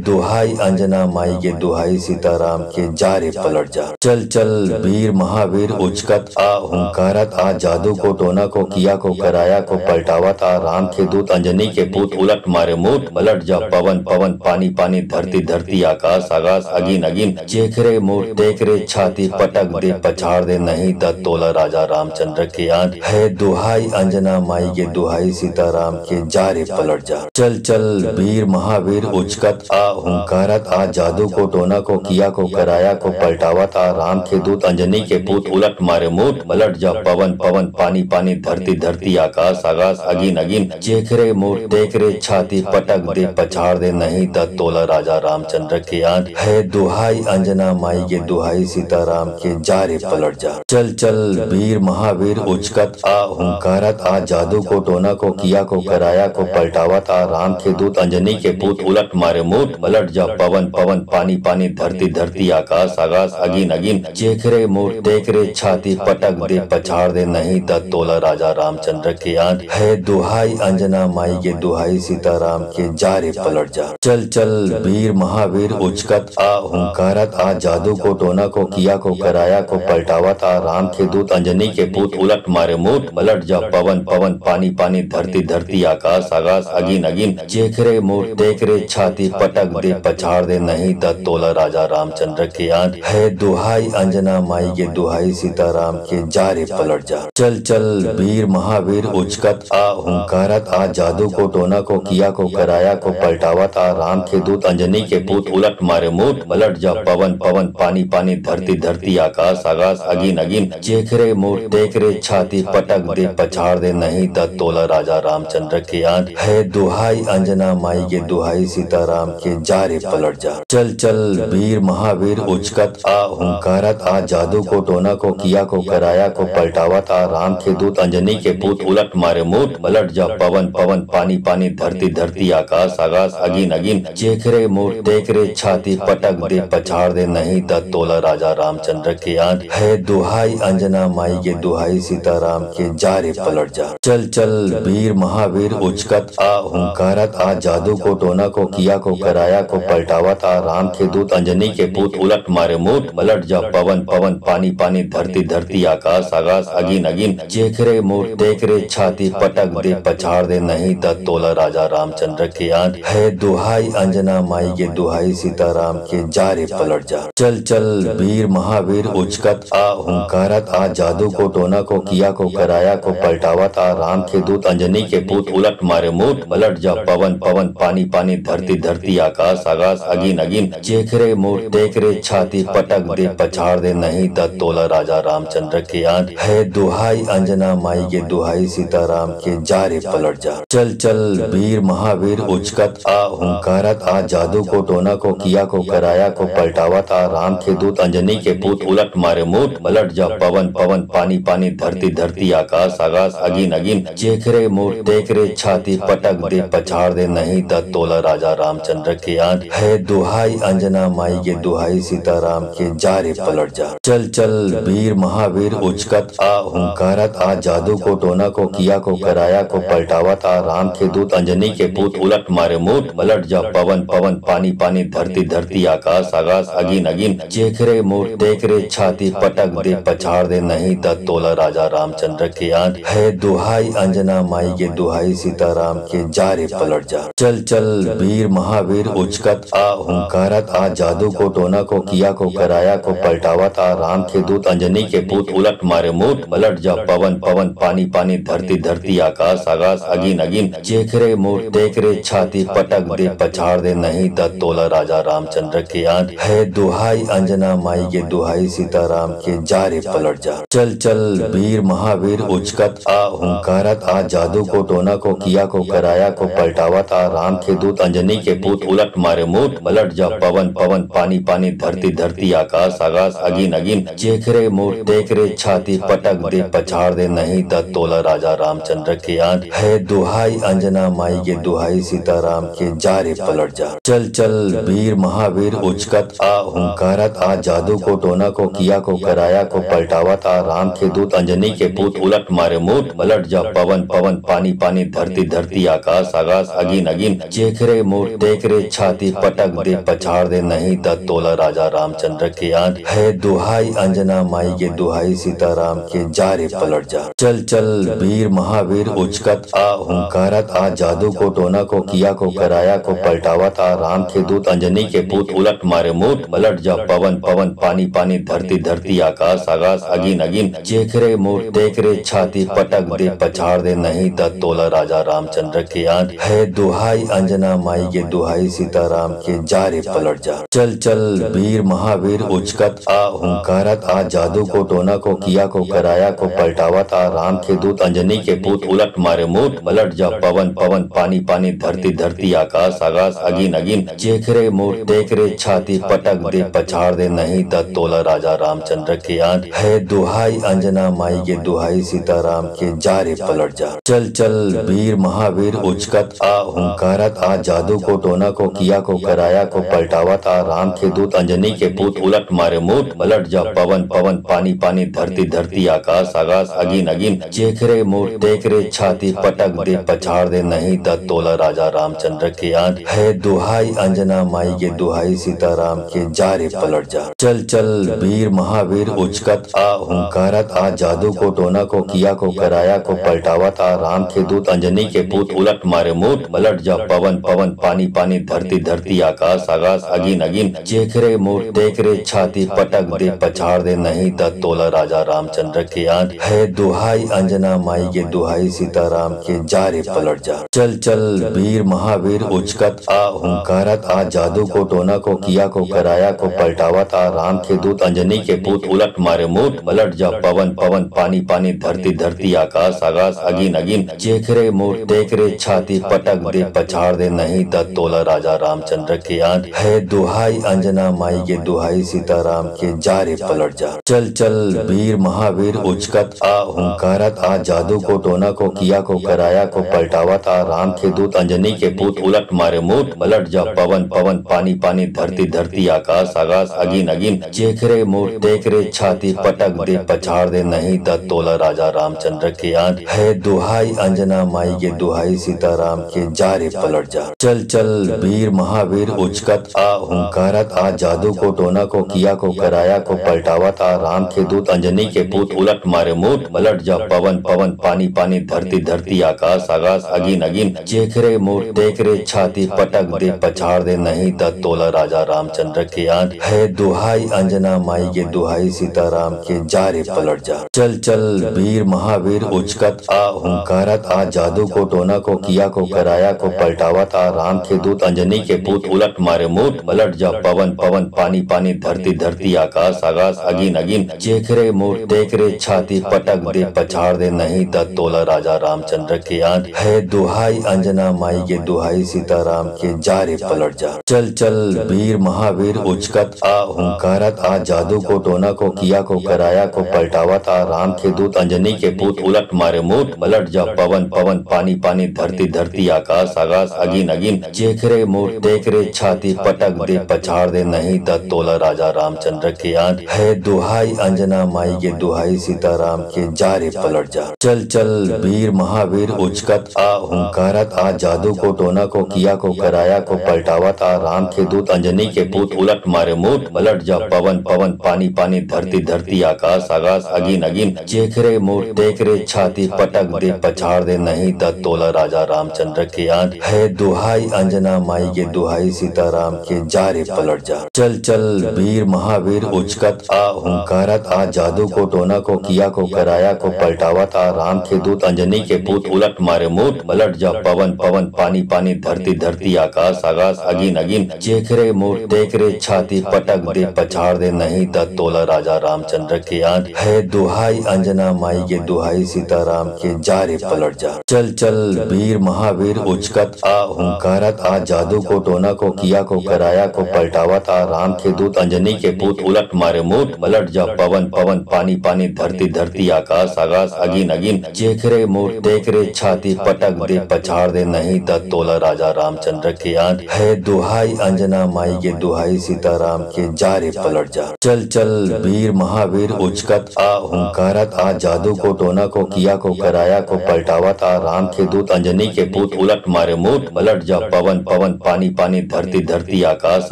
दुहाई अंजना माई के दुहाई सीताराम के जा रे पलट जा। चल चल वीर महावीर उचकत आ हुंकारत आ जादू को टोना को किया को कराया को पलटावत आ राम के दूत अंजनी के पूत उलट मारे मूठ पलट जा पवन पवन पानी पानी धरती धरती आकाश आकाश अगिन अगिन चेख रे मूठ देख रे छाती पटक दे पछाड़ दे नहीं तत् तोला राजा रामचंद्र के आंख है दुहाई अंजना माई के दुहाई सीताराम के जा रे पलट जा। चल चल वीर महावीर उचकत आ हुंकारत आ जादू को टोना को किया को कराया को पलटावत आ राम के दूत अंजनी के पूत उलट मारे मूठ पलट जा पवन पवन पानी पानी धरती धरती आकाश आकाश अगिन अगिन चेख रे मूठ देख रे छाती पटक दे पछाड़ दे नहीं तत् तोला राजा रामचंद्र के आंख है दुहाई अंजना माई के दुहाई सीताराम के जा रे पलट जा। चल चल वीर महावीर उचकत आ हुंकारत आ जादू को टोना को किया को कराया को पलटावत आ राम के दूत अंजनी के पूत उलट मारे मूठ पलट जा पवन पवन पानी पानी धरती धरती आकाश आकाश अगिन अगिन चेख रे मूठ देख रे छाती पटक दे पछाड़ दे नहीं तत् तोला राजा रामचंद्र के आंख है दुहाई अंजना माई के दुहाई सीताराम के जा रे पलट जा। चल चल वीर महावीर उचकत आ हुंकारत आ जादू को टोना को किया को कराया को पलटावत आ राम के दूत अंजनी के पूत उलट मारे मूठ पलट जा पवन पवन पानी पानी धरती धरती आकाश आकाश अगिन अगिन चेख रे मूठ देख रे छाती पटक दे पछाड़ दे, नहीं त तोला राजा रामचंद्र के आन। है दुहाई अंजना माई के, दुहाई सीताराम के, जा रे पलट जा। चल चल वीर महावीर उचकत आ, हुंकारत आ, जादू को टोना को किया को कराया को पलटावत आ, राम के दूत अंजनी के पूत उलट मारे मूठ। पलट जा पवन पवन पानी पानी, धरती धरती आकाश आकाश, अगिन अगिन, चेख रे मूठ टेक रे छाती, पटक दे पछाड़ दे, नहीं त तोला राजा रामचंद्र के आन। है दुहाई अंजना माई के, दुहाई सीताराम के, जा रे पलट जा। चल चल वीर महावीर उचकत आ, हुंकारत आ, जादू को टोना को किया को कराया को पलटावत आ, राम के दूत अंजनी के पूत उलट मारे मूठ। पलट जा पवन पवन पानी पानी, धरती धरती आकाश आकाश, अगिन अगिन, चेख रे मूठ टेक रे छाती, पटक दे पछाड़ दे, नहीं त तोला राजा रामचंद्र के आन। है दुहाई अंजना माई के, दुहाई सीताराम के, जा रे पलट जा। चल चल वीर महावीर उचकत आ, हुंकारत आ, जादू को टोना को किया को कराया को पलटावत आ, राम के दूत अंजनी के पूत उलट मारे मूठ। पलट जा पवन पवन पानी पानी, धरती धरती आकाश आकाश, अगिन अगिन, चेख रे मूठ टेक रे छाती, पटक दे पछाड़ दे, नहीं त तोला राजा रामचंद्र के आन। है दुहाई अंजना माई के, दुहाई सीताराम के, जा रे पलट जा। चल चल वीर महावीर उचकत आ, हुंकारत आ, जादू को टोना को किया को कराया को पलटावत आ, राम के दूत अंजनी के पूत उलट मारे मूठ। पलट जा पवन पवन पानी पानी, धरती धरती आकाश आकाश, अगिन अगिन, चेख रे मूठ टेक रे छाती, पटक दे पछाड़ दे, नहीं त तोला राजा रामचंद्र के आन। है दुहाई अंजना माई के, दुहाई सीताराम के, जा रे पलट जा। चल चल वीर महावीर उचकत आ, हुंकारत आ, जादू को टोना को किया को कराया को पलटावत आ, राम के दूत अंजनी के पूत उलट मारे मूठ। पलट जा पवन पवन पानी पानी, धरती धरती आकाश आकाश, अगिन अगिन, चेख रे मूठ टेक रे छाती, पटक दे पछाड़ दे, नहीं त तोला राजा रामचंद्र के आन। है दुहाई अंजना माई के, दुहाई सीताराम के, जा रे पलट जा। चल चल वीर महावीर उचकत आ, हुंकारत आ, जादू को टोना को किया को कराया को पलटावत आ, राम के दूत अंजनी के पूत उलट मारे मूठ। पलट जा पवन पवन पानी पानी, धरती धरती आकाश आकाश, अगिन अगिन, चेख रे मूठ टेक रे छाती, पटक दे पछाड़ दे, नहीं त तोला राजा रामचंद्र के आन। है दुहाई अंजना माई के, दुहाई सीताराम के, जा रे पलट जा। चल चल वीर महावीर उचकत आ, हुंकारत आ, जादू को टोना को किया को कराया को पलटावत आ, राम के दूत अंजनी के पूत उलट मारे मूठ। पलट जा पवन पवन पानी पानी, धरती धरती आकाश आकाश, अगिन अगिन, चेख रे मूठ टेक रे छाती, पटक दे पछाड़ दे, नहीं त तोला राजा रामचंद्र के आन। है दुहाई अंजना माई के, दुहाई सीताराम के, जा रे पलट जा। चल चल वीर महावीर उचकत आ, हुंकारत आ, जादू को टोना को किया को कराया को पलटावत आ, राम के दूत अंजनी के पूत उलट मारे मूठ। पलट जा पवन पवन पानी पानी, धरती धरती आकाश आकाश, अगिन अगिन, चेख रे मूठ टेक रे छाती, पटक दे पछाड़ दे, नहीं त तोला राजा रामचंद्र के आन। है दुहाई अंजना माई के, दुहाई सीताराम के, जा रे पलट जा। चल चल वीर महावीर उचकत आ, हुंकारत आ, जादू को टोना को किया को कराया को पलटावत आ, राम के दूत अंजनी के पूत उलट मारे मूठ। पलट जा पवन पवन पानी पानी, धरती धरती आकाश आकाश, अगिन अगिन, चेख रे मूठ टेक रे छाती, पटक दे पछाड़ दे, नहीं त तोला राजा रामचंद्र के आन। है दुहाई अंजना माई के, दुहाई सीताराम के, जा रे पलट जा। चल चल वीर महावीर उचकत आ, हुंकारत आ, जादू को टोना को किया को कराया को पलटावत आ, राम के दूत अंजनी के पूत उलट मारे मूठ। पलट जा पवन पवन पानी पानी, धरती धरती आकाश आकाश, अगिन अगिन, चेख रे मूठ टेक रे छाती, पटक दे पछाड़ दे, नहीं त तोला राजा रामचंद्र के आन। है दुहाई अंजना माई के, दुहाई सीताराम के, जा रे पलट जा। चल चल वीर महावीर उचकत आ, हुंकारत आ, जादू को टोना को किया को कराया को पलटावत आ, राम के दूत अंजनी के पूत उलट मारे मूठ। पलट जा पवन पवन पानी पानी, धरती धरती आकाश आकाश, अगिन अगिन, चेख रे मूठ टेक रे छाती, पटक दे पछाड़ दे, नहीं त तोला राजा रामचंद्र के आन। है दुहाई अंजना माई के, दुहाई सीताराम के, जा रे पलट जा। चल चल वीर महावीर उचकत आ, हुंकारत आ, जादू को टोना को किया को कराया को पलटावत आ, राम के दूत अंजनी के पूत उलट मारे मूठ। पलट जा पवन पवन पानी पानी, धरती धरती आकाश आकाश, अगिन अगिन, चेख रे मूठ टेक रे छाती, पटक दे पछाड़ दे, नहीं त तोला राजा रामचंद्र के आन। है दुहाई अंजना माई के, दुहाई सीताराम के, जा रे पलट जा। चल चल वीर महावीर उचकत आ, हुंकारत आ, जादू को टोना को किया को कराया को पलटावत आ, राम के दूत अंजनी के पूत उलट मारे मूठ। पलट जा पवन पवन पानी पानी, धरती धरती धरती आकाश आगास अगिन अगिन चेख रे मोर देख रे छाती पटक दे पछाड़ दे नहीं द तोला राजा रामचंद्र के आन है दुहाई अंजना माई के दुहाई सीताराम के जा रे पलट जा। चल चल वीर महावीर उचकत आ हुंकारत आ जादू को टोना को किया को कराया को पलटावत आ राम के दूत अंजनी के पूत उलट मारे मूठ पलट जा पवन पवन पानी पानी धरती धरती आकाश आकाश अगिन अगिन चेख रे मोर देख रे छाती पटक दे पछाड़ दे नहीं द तोला राजा रामचंद्र के आन है दुहाई अंजना माई के दुहाई सीताराम के जा रे पलट जा। चल चल वीर महावीर उचकत आ हुंकारत आ जादू को टोना को किया को कराया को पलटावत आ राम के दूत अंजनी के पूत उलट मारे मूठ पलट जा पवन पवन पानी पानी धरती धरती आकाश आकाश अगिन अगिन चेख रे मोर देख रे छाती पटक दे पछाड़ दे नहीं द तोला राजा रामचंद्र के आन है दुहाई अंजना माई के दुहाई सीताराम के जा रे पलट जा। चल चल वीर महावीर उचकत आ हुंकारत आ जादू को टोना को किया को कराया को पलटावत आ राम के दूत अंजनी के पूत उलट मारे मूठ पलट जा पवन पवन पानी पानी धरती धरती आकाश आकाश अगिन अगिन चेख रे मोर देख रे छाती पटक दे पछाड़ दे नहीं द तोला राजा रामचंद्र के आन है दुहाई अंजना माई के दुहाई सीताराम के जा रे पलट जा। चल चल वीर महावीर उचकत आ हुंकारत आ जादू को टोना को किया को कराया को पलटावत आ राम के दूत अंजनी के पूत उलट मारे मूठ पलट जा पवन पवन पानी पानी धरती धरती आकाश आकाश अगिन अगिन चेख रे मोर देख रे छाती पटक दे पछाड़ दे नहीं द तोला राजा रामचंद्र के आन है दुहाई अंजना माई के दुहाई सीताराम के जा रे पलट जा। चल चल वीर महावीर उचकत आ हुंकारत आ जादू को टोना को किया को कराया को पलटावत आ राम के दूत अंजनी के पूत उलट मारे मूठ पलट जा पवन पवन पानी पानी धरती धरती आकाश आकाश अगिन अगिन चेख रे मोर देख रे छाती पटक दे पछाड़ दे नहीं द तोला राजा रामचंद्र के आन है दुहाई अंजना माई के दुहाई सीताराम के जा रे पलट जा। चल चल वीर महावीर उचकत आ हुंकारत आ जादू को टोना को किया को कराया को पलटावत आ राम के दूत अंजनी के पूत उलट मारे मूठ पलट जा पवन पवन पानी पानी धरती धरती आकाश आकाश अगिन अगिन चेख रे मोर देख रे छाती पटक दे पछाड़ दे नहीं द तोला राजा रामचंद्र के आन है दुहाई अंजना माई के दुहाई सीताराम के जा रे पलट जा। चल चल वीर महावीर उचकत आ हुंकारत आ जादू को टोना को किया को कराया को पलटावत आ राम के दूत अंजनी के पूत उलट मारे मूठ पलट जा पवन पवन पानी पानी धरती धरती आकाश आकाश अगिन अगिन चेख रे मोर देख रे छाती पटक दे पछाड़ दे नहीं द तोला राजा रामचंद्र के आन है दुहाई अंजना माई के दुहाई सीताराम के जा रे पलट जा। चल चल वीर महावीर उचकत आ हुंकारत आ जादू को टोना को किया को कराया को पलटावत आ राम के दूत अंजनी के पूत उलट मारे मूठ पलट जा पवन पवन पानी पानी धरती धरती आकाश आकाश अगिन अगिन चेख रे मोर देख रे छाती पटक दे पछाड़ दे नहीं द तोला राजा रामचंद्र के आन है दुहाई अंजना माई के दुहाई सीताराम के जा रे पलट जा। चल चल वीर महावीर उचकत आ हुंकारत आ जादू को टोना को किया को कराया को पलटावत आ राम के दूत अंजनी के पूत उलट मारे मूठ पलट जा पवन पवन पानी पानी धरती धरती आकाश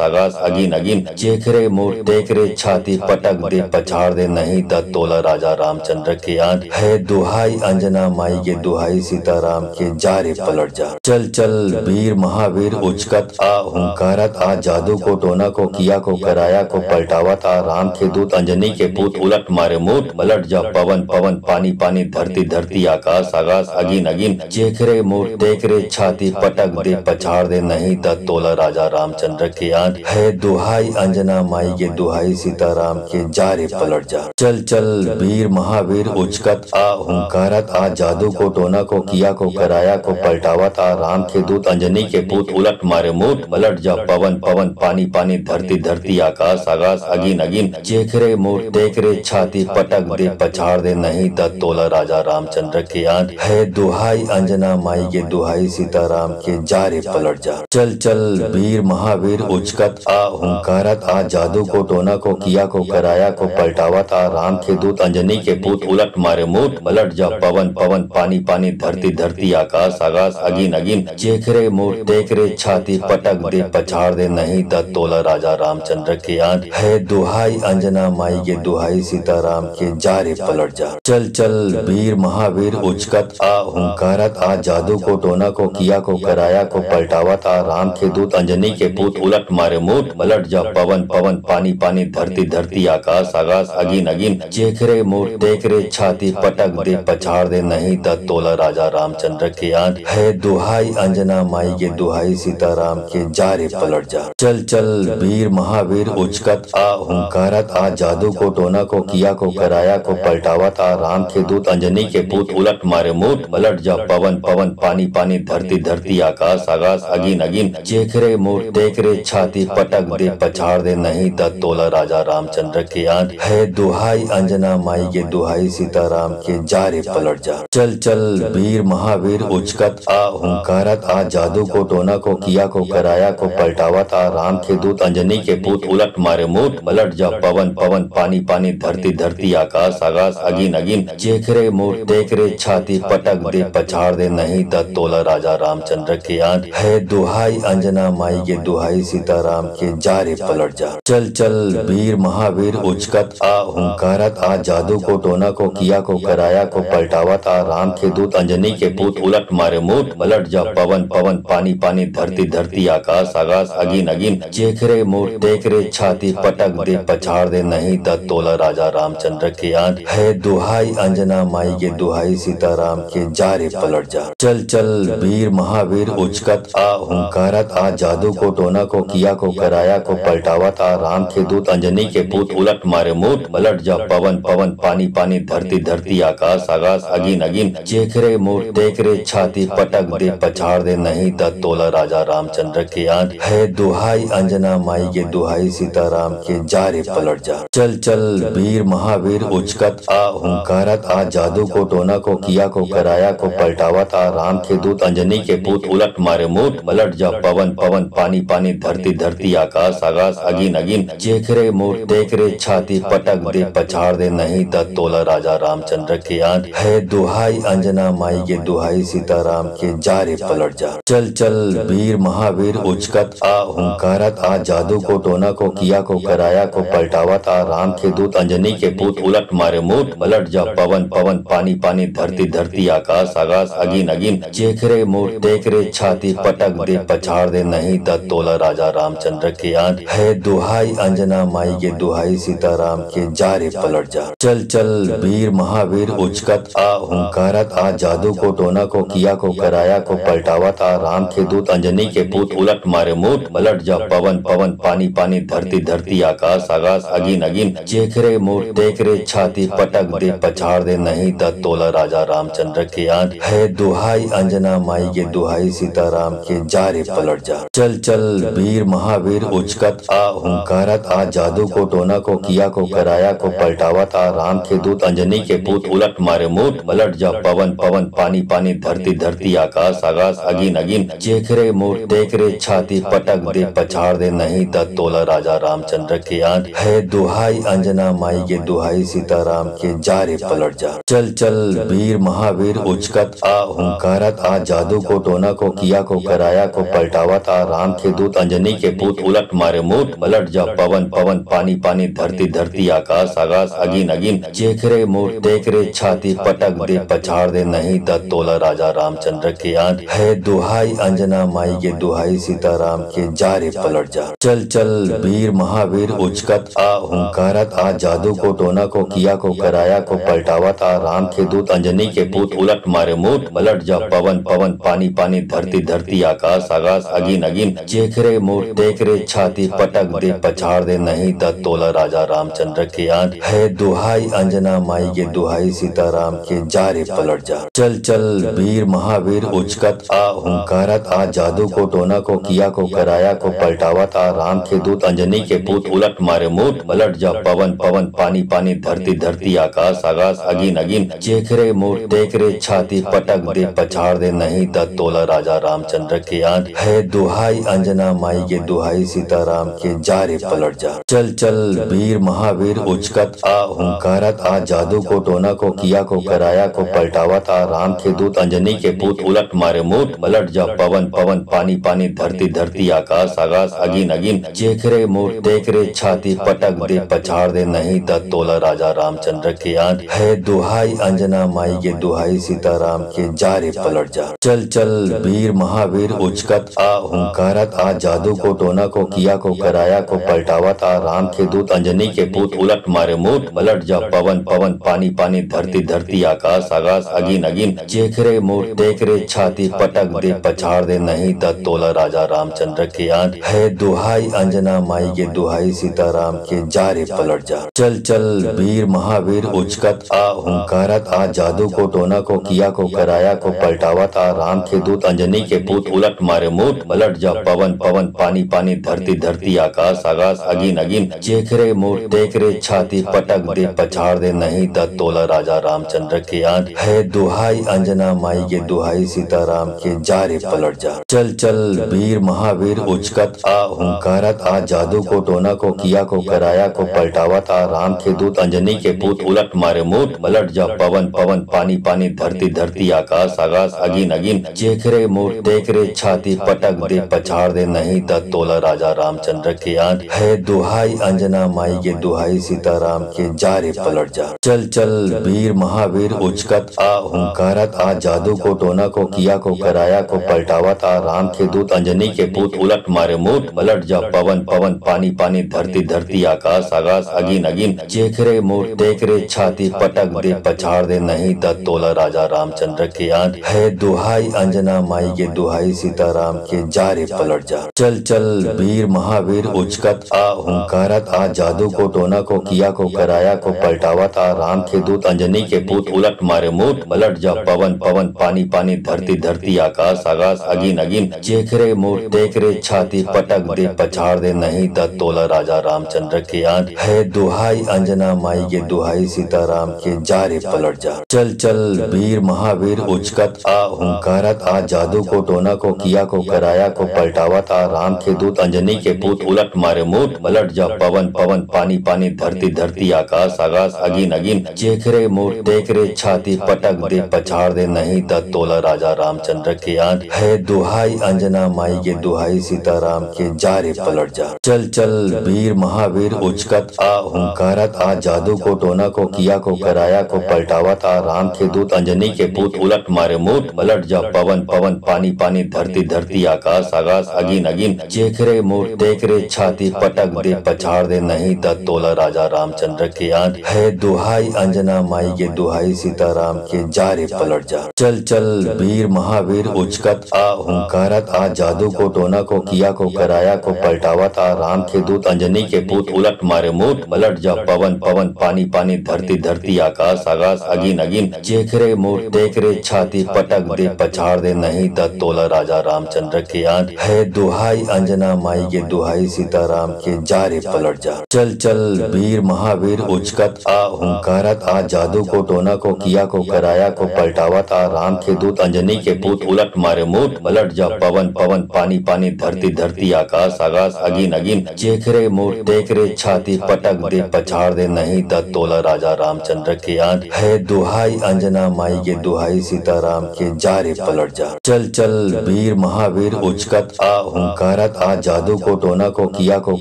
आकाश अगिन अगिन चेख रे मोर देख रे छाती पटक दे पछाड़ दे नहीं द तोला राजा रामचंद्र के आन है दुहाई अंजना माई के दुहाई सीताराम के जा रे पलट जा। चल चल वीर महावीर उचकत आ हुंकारत आ जादू को टोना को किया को कराया को पलटावत आ राम के दूत अंजनी के पूत उलट मारे मूठ पलट जा पवन पवन पानी पानी धरती धरती आकाश आकाश अगिन अगिन चेख रे मोर देख रे छाती पटक दे पछाड़ दे नहीं द तोला राजा रामचंद्र के आन है दुहाई अंजना माई के दुहाई सीताराम के जा रे पलट जा। चल चल वीर महावीर उचकत आ हुंकारत आ जादू को टोना को किया को कराया को पलटावत आ राम के दूत अंजनी के पूत उलट मारे मूठ पलट जा पवन पवन पानी पानी धरती धरती आकाश आकाश अगिन अगिन चेख रे मोर देख रे छाती पटक दे पछाड़ दे नहीं द तोला राजा रामचंद्र के आन है दुहाई अंजना माई के दुहाई सीताराम के जा रे पलट जा। चल चल वीर महावीर उचकत आ हुंकारत आ जादू को टोना को किया को कराया को पलटावत आ राम के दूत अंजनी के पूत उलट मारे मूठ पलट जा पवन पवन पानी पानी धरती धरती आकाश आकाश अगिन अगिन चेख रे मोर देख रे छाती पटक दे पछाड़ दे नहीं द तोला राजा रामचंद्र के आन है दुहाई अंजना माई के दुहाई सीताराम के जा रे पलट जा। चल चल वीर महावीर उचकत आ हुंकारत आ जादू को टोना को किया को कराया को पलटावत आ राम के दूत अंजनी के पूत उलट मारे मूठ पलट जा पवन पवन पानी पानी धरती धरती आकाश आकाश अगिन अगिन चेखरे मूठ टेकरे छाती पटक दे पछाड़ दे नहीं तत् तोला राजा रामचंद्र के आन है दुहाई अंजना माई के दुहाई सीताराम के जा रे पलट जा चल चल वीर महावीर उचकत आ हुंकारत आ जादू को टोना को किया को कराया को पलटावत आ राम के दूत अंजनी के पूत उलट मारे मूठ पलट जा पवन पवन पानी पानी धरती धरती आकाश आकाश अगिन अगिन चेखरे मूठ टेकरे छाती पटक दे पछाड़ दे नहीं तत् तोला राजा रामचंद्र के आन है दुहाई अंजना माई के दुहाई सीताराम के जा रे पलट जा चल चल वीर महावीर उचकत आ हुंकारत आ जादू को टोना को किया को कराया को पलटावत आ राम के दूत अंजनी के पूत उलट मारे मूठ पलट जा पवन पवन पानी पानी धरती धरती आकाश आकाश अगिन अगिन चेखरे मूठ टेकरे छाती पटक दे पछाड़ दे नहीं तत् तोला राजा रामचंद्र के आन है दुहाई अंजना माई के दुहाई सीताराम के जा रे पलट जा चल चल वीर महावीर उचकत आ हुंकारत आ जादू को टोना को किया को कराया को पलटावत आ राम के दूत अंजनी के पूत उलट मारे मूठ पलट जा पवन पवन पानी पानी धरती धरती आकाश आकाश अगिन अगिन चेखरे मूठ टेकरे छाती पटक दे पछाड़ दे नहीं तत् तोला राजा रामचंद्र के आन है दुहाई अंजना माई के दुहाई सीताराम के जा रे पलट जा चल चल वीर महावीर उचकत आ हुंकारत आ जादू को टोना को किया को कराया को पलटावत आ राम के दूत अंजनी के पूत उलट मारे मूठ पलट जा पवन पवन पानी पानी धरती धरती आकाश आकाश अगिन अगिन चेखरे मूठ टेकरे छाती पटक दे पछाड़ दे नहीं तत् तोला राजा रामचंद्र के आन है दुहाई अंजना माई के दुहाई सीताराम के जा रे पलट जा चल चल वीर महावीर उचकत आ हुंकारत आ जादू को टोना को किया को कराया को पलटावत आ राम के दूत अंजनी के पूत उलट मारे मूठ पलट जा पवन पवन पानी पानी धरती धरती आकाश आकाश अगिन अगिन चेखरे मूठ टेकरे छाती पटक दे पछाड़ दे नहीं तत् तोला राजा रामचंद्र के आन है दुहाई अंजना माई के दुहाई सीताराम के जा रे पलट जा चल चल वीर महावीर उचकत आ हुंकारत आ जादू को टोना को किया को कराया को पलटावत आ राम के दूत अंजनी के पूत उलट मारे मूठ पलट जा पवन पवन पानी पानी धरती धरती आकाश आकाश अगिन अगिन चेखरे मूठ टेकरे छाती पटक दे पछाड़ दे नहीं तत् तोला राजा रामचंद्र के आन है दुहाई अंजना माई के दुहाई सीताराम के जा रे पलट जा चल चल वीर महावीर उचकत आ हुंकारत आ जादू को टोना को किया को कराया को पलटावत आ राम के दूत अंजनी के पूत उलट मारे मूठ पलट जा पवन पवन पानी पानी धरती धरती आकाश आकाश अगिन अगिन चेखरे मूठ टेकरे छाती पटक दे पछाड़ दे नहीं तत् तोला राजा रामचंद्र के आन है दुहाई अंजना माई के दुहाई सीताराम के जा रे पलट जा चल चल वीर महावीर उचकत आ हुंकारत आ जादू को टोना को किया को कराया को पलटावत आ राम के दूत अंजनी के पूत उलट मारे मूठ पलट जा पवन पवन पानी पानी धरती धरती आकाश आकाश अगिन अगिन चेखरे मूठ टेकरे छाती पटक दे पछाड़ दे नहीं तत् तोला राजा रामचंद्र के आन है दुहाई अंजना माई के दुहाई सीताराम के जा रे पलट जा चल चल वीर महावीर उचकत आ हुंकारत आ जादू को टोना को किया को कराया को पलटावत आ राम के दूत अंजनी के पूत उलट मारे मूठ पलट जा पवन पवन पानी पानी धरती धरती आकाश आकाश अगिन अगिन चेखरे मूठ टेकरे छाती पटक दे पछाड़ दे नहीं तत् तोला राजा रामचंद्र के आन है दुहाई अंजना माई के दुहाई सीताराम के जा रे पलट जा चल चल वीर महावीर उचकत आ हुंकारत आ जादू को टोना को किया को कराया को पलटावत आ राम के दूत अंजनी के पूत उलट मारे मूठ पलट जा पवन पवन पानी पानी धरती धरती आकाश आकाश अगिन अगिन चेखरे मूठ टेकरे छाती पटक दे पछाड़ दे नहीं तत् तोला राजा रामचंद्र के आन है दुहाई अंजना माई के दुहाई सीताराम के जा रे पलट जा चल चल वीर महावीर उचकत आ हुंकारत आ जादू को टोना को किया को कराया को पलटावत आ राम के दूत अंजनी के पूत उलट मारे मूठ पलट जा पवन पवन पानी पानी धरती धरती आकाश आकाश अगिन अगिन चेखरे मूठ टेकरे छाती पटक दे पछाड़ दे नहीं तत् तोला राजा रामचंद्र के आन है दुहाई अंजना माई के दुहाई सीताराम के जा रे पलट जा चल चल वीर महावीर उचकत आ हुंकारत आ जादू को टोना को किया को कराया को पलटावत आ राम के दूत अंजनी के पूत उलट मारे मूठ पलट जा पवन पवन पानी पानी धरती धरती आकाश आकाश अगिन अगिन चेखरे मूठ टेकरे छाती पटक दे पछाड़ दे नहीं तत् तोला राजा रामचंद्र के आन है दुहाई अंजना माई के दुहाई सीताराम के जा रे पलट जा चल चल वीर महावीर उचकत आ हुंकारत आ जादू को टोना को किया को कराया को पलटावत आ राम के दूत अंजनी के पूत उलट मारे मूठ पलट जा पवन पवन पानी पानी धरती धरती आकाश आकाश अगिन अगिन चेखरे मूठ टेकरे छाती पटक दे पछाड़ दे नहीं तक तोला राजा रामचंद्र के आंच है दुहाई अंजना माई के दुहाई सीताराम के जा रे पलट जा चल चल वीर महावीर उचकत आ हुंकारत आ जादू को टोना को किया को कराया को पलटावत आ राम के दूत अंजनी के पूत उलट मारे मूठ पलट जा पवन पवन पानी पानी धरती धरती आकाश आकाश अगिन अगिन चेखरे मूठ टेकरे छाती पटक दे पछाड़ दे नहीं तक तोला राजा रामचंद्र के आंच है दुहाई अंजना माई के दुहाई सीताराम के जा रे पलट जा चल चल वीर महावीर उचकत आ हुंकारत आ जादू को टोना को किया को कराया को पलटावत आ राम के दूत अंजनी के पूत उलट मारे मूठ पलट जा पवन पवन पानी पानी धरती धरती आकाश आकाश अगिन अगिन चेखरे मूठ टेकरे छाती पटक दे पछाड़ दे नहीं तक तोला राजा रामचंद्र के आंच है दुहाई अंजना माई के दुहाई सीताराम के जा रे पलट जा चल चल वीर महावीर उचकत आ हुंकारत आ जादू को टोना को किया को कराया को पलटावत आ राम के दूत अंजनी के पूत उलट मारे मूठ पलट जा पवन पवन पानी पानी धरती धरती आकाश आकाश अगिन अगिन चेखरे मूठ टेकरे छाती पटक दे पछाड़ दे नहीं तक तोला राजा रामचंद्र के आंच है दुहाई अंजना माई के दुहाई सीताराम के जा रे पलट जा चल चल वीर महावीर उचकत आ हुंकारत आ जादू को टोना को किया को कराया को पलटावत आ राम के दूत अंजनी के पूत उलट मारे मूठ पलट जा पवन पवन पानी पानी धरती धरती आकाश आकाश अगिन अगिन चेखरे मूठ टेकरे छाती पटक दे पछाड़ दे नहीं तक तोला राजा रामचंद्र के आंच है दुहाई अंजना माई के दुहाई सीताराम के जा रे पलट जा चल चल वीर महावीर उचकत आ हुंकारत आ जादू को टोना को किया को कराया को पलटावत आ राम के दूत अंजनी के पूत उलट मारे मूठ पलट जा पवन पवन पानी पानी धरती धरती आकाश आकाश अगिन अगिन चेखरे मूठ टेकरे छाती पटक दे पछाड़ दे नहीं तक तोला राजा रामचंद्र के आंच है दुहाई अंजना माई के दुहाई सीताराम के जा रे पलट जा चल चल वीर महावीर उचकत आ हुंकारत आ जादू को टोना को किया को कराया को पलटावत आ राम के दूत अंजनी के पूत उलट मारे मूठ पलट जा पवन पवन पानी पानी धरती धरती आकाश आकाश अगिन अगिन चेखरे मूठ टेकरे छाती पटक दे पछाड़ दे नहीं तक तोला राजा रामचंद्र के आंच है दुहाई अंजना माई के दुहाई सीताराम के जा रे पलट जा चल चल वीर महावीर उचकत आ हुंकारत आ जादू को टोना को किया को कराया को पलटावत आ राम के दूत अंजनी के पूत उलट मारे मूठ पलट जा पवन पवन पानी पानी धरती धरती आकाश आकाश अगिन अगिन चेखरे मूठ टेकरे छाती पटक दे पछाड़ दे नहीं तक तोला राजा रामचंद्र के आंच है दुहाई अंजना माई के दुहाई सीताराम के जा रे पलट जा चल चल वीर महावीर उचकत आ हुंकारत आ जादू को टोना को किया को कराया को पलटावत आ राम के दूत अंजनी के पूत उलट मारे मूठ पलट जा पवन पवन पानी पानी धरती धरती आकाश आकाश अगिन अगिन चेखरे मूठ टेकरे छाती पटक दे पछाड़ दे नहीं तक तोला राजा रामचंद्र के आंच है दुहाई अंजना माई के दुहाई सीताराम के जा रे पलट जा चल चल वीर महावीर उचकत आ हुंकारत आ जादू को टोना को किया को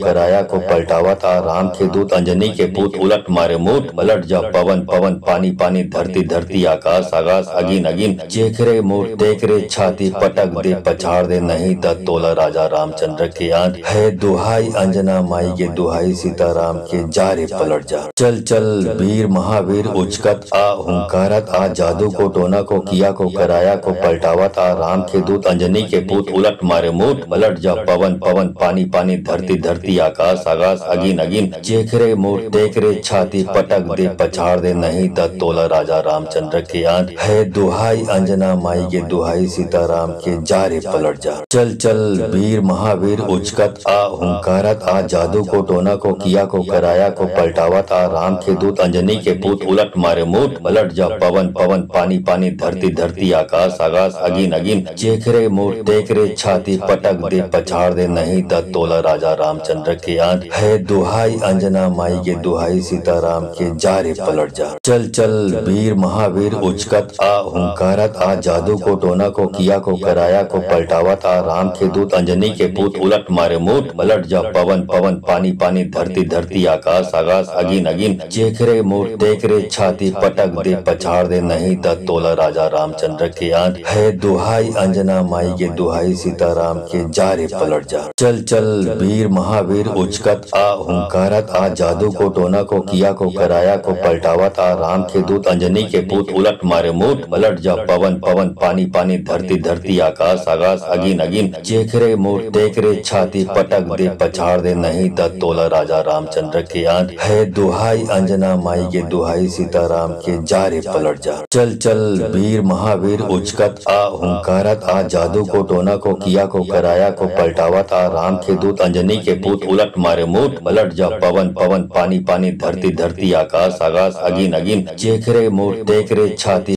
कराया को पलटावत आ राम के दूत अंजनी के पूत उलट मारे मूठ पलट जा पवन पवन पानी पानी धरती धरती आकाश आकाश अगिन अगिन चेखरे मूठ टेकरे छाती पटक दे पछाड़ दे नहीं तक तोला राजा रामचंद्र के आंच है दुहाई अंजना माई के दुहाई सीताराम के जा रे पलट जा चल चल वीर महावीर उचकत आ हुंकारत आ जादू को टोना को किया को कराया को पलटावत आ राम के दूत अंजनी के पूत उलट मारे मूठ पलट जा पवन पवन पानी पानी धरती धरती आकाश आकाश अगिन अगिन चेखरे मूठ टेकरे छाती पटक दे पछाड़ दे नहीं तक तोला राजा रामचंद्र के आंच है दुहाई अंजना माई के दुहाई सीताराम के जा रे पलट जा चल चल वीर महावीर उचकत आ हुंकारत आ जादू को टोना को किया को कराया को पलटावत आ राम के दूत अंजनी के पूत उलट मारे मूठ पलट जा पवन पवन पानी पानी धरती धरती आकाश आकाश अगिन अगिन चेखरे मूठ टेकरे छाती पटक दे पछाड़ दे नहीं तक तोला राजा रामचंद्र के आंच है दुहाई अंजना माई के दुहाई सीताराम के जा रे पलट जा चल चल वीर महावीर उचकत आ हुंकारत आ जादू को टोना को किया को कराया को पलटावत आ राम के दूत अंजनी के पूत उलट मारे मूठ पलट जा पवन पवन पानी पानी धरती धरती आकाश आकाश अगिन अगिन चेखरे मूठ टेकरे छाती पटक दे पछाड़ दे नहीं तक तोला राजा रामचंद्र के आंच है दुहाई अंजना माई के दुहाई सीताराम के जा रे पलट जा। चल चल वीर महावीर उचकत आ हुंकारत आ जादू को टोना को किया को कराया को पलटावत आ राम के दूत अंजनी के पूत उलट मारे मुठ पलट जा पवन पवन पानी पानी धरती धरती आकाश आकाश अगिन अगिन चेखरे मुठ टेकरे छाती पटक दे पछाड़ दे नहीं त तोला राजा रामचंद्र के आंत है दुहाई अंजना माई के दुहाई सीताराम के जा रे पलट जा। चल चल वीर महावीर उचकत आ हुंकारत आ जादू को टोना को किया को कराया को पलटावत आ राम के दूत अंजनी के पूत उलट मारे मुठ पलट जा पवन पवन पानी पानी धरती धरती आकाश आकाश अगिन अगिन चेखरे मुठ टेकरे छाती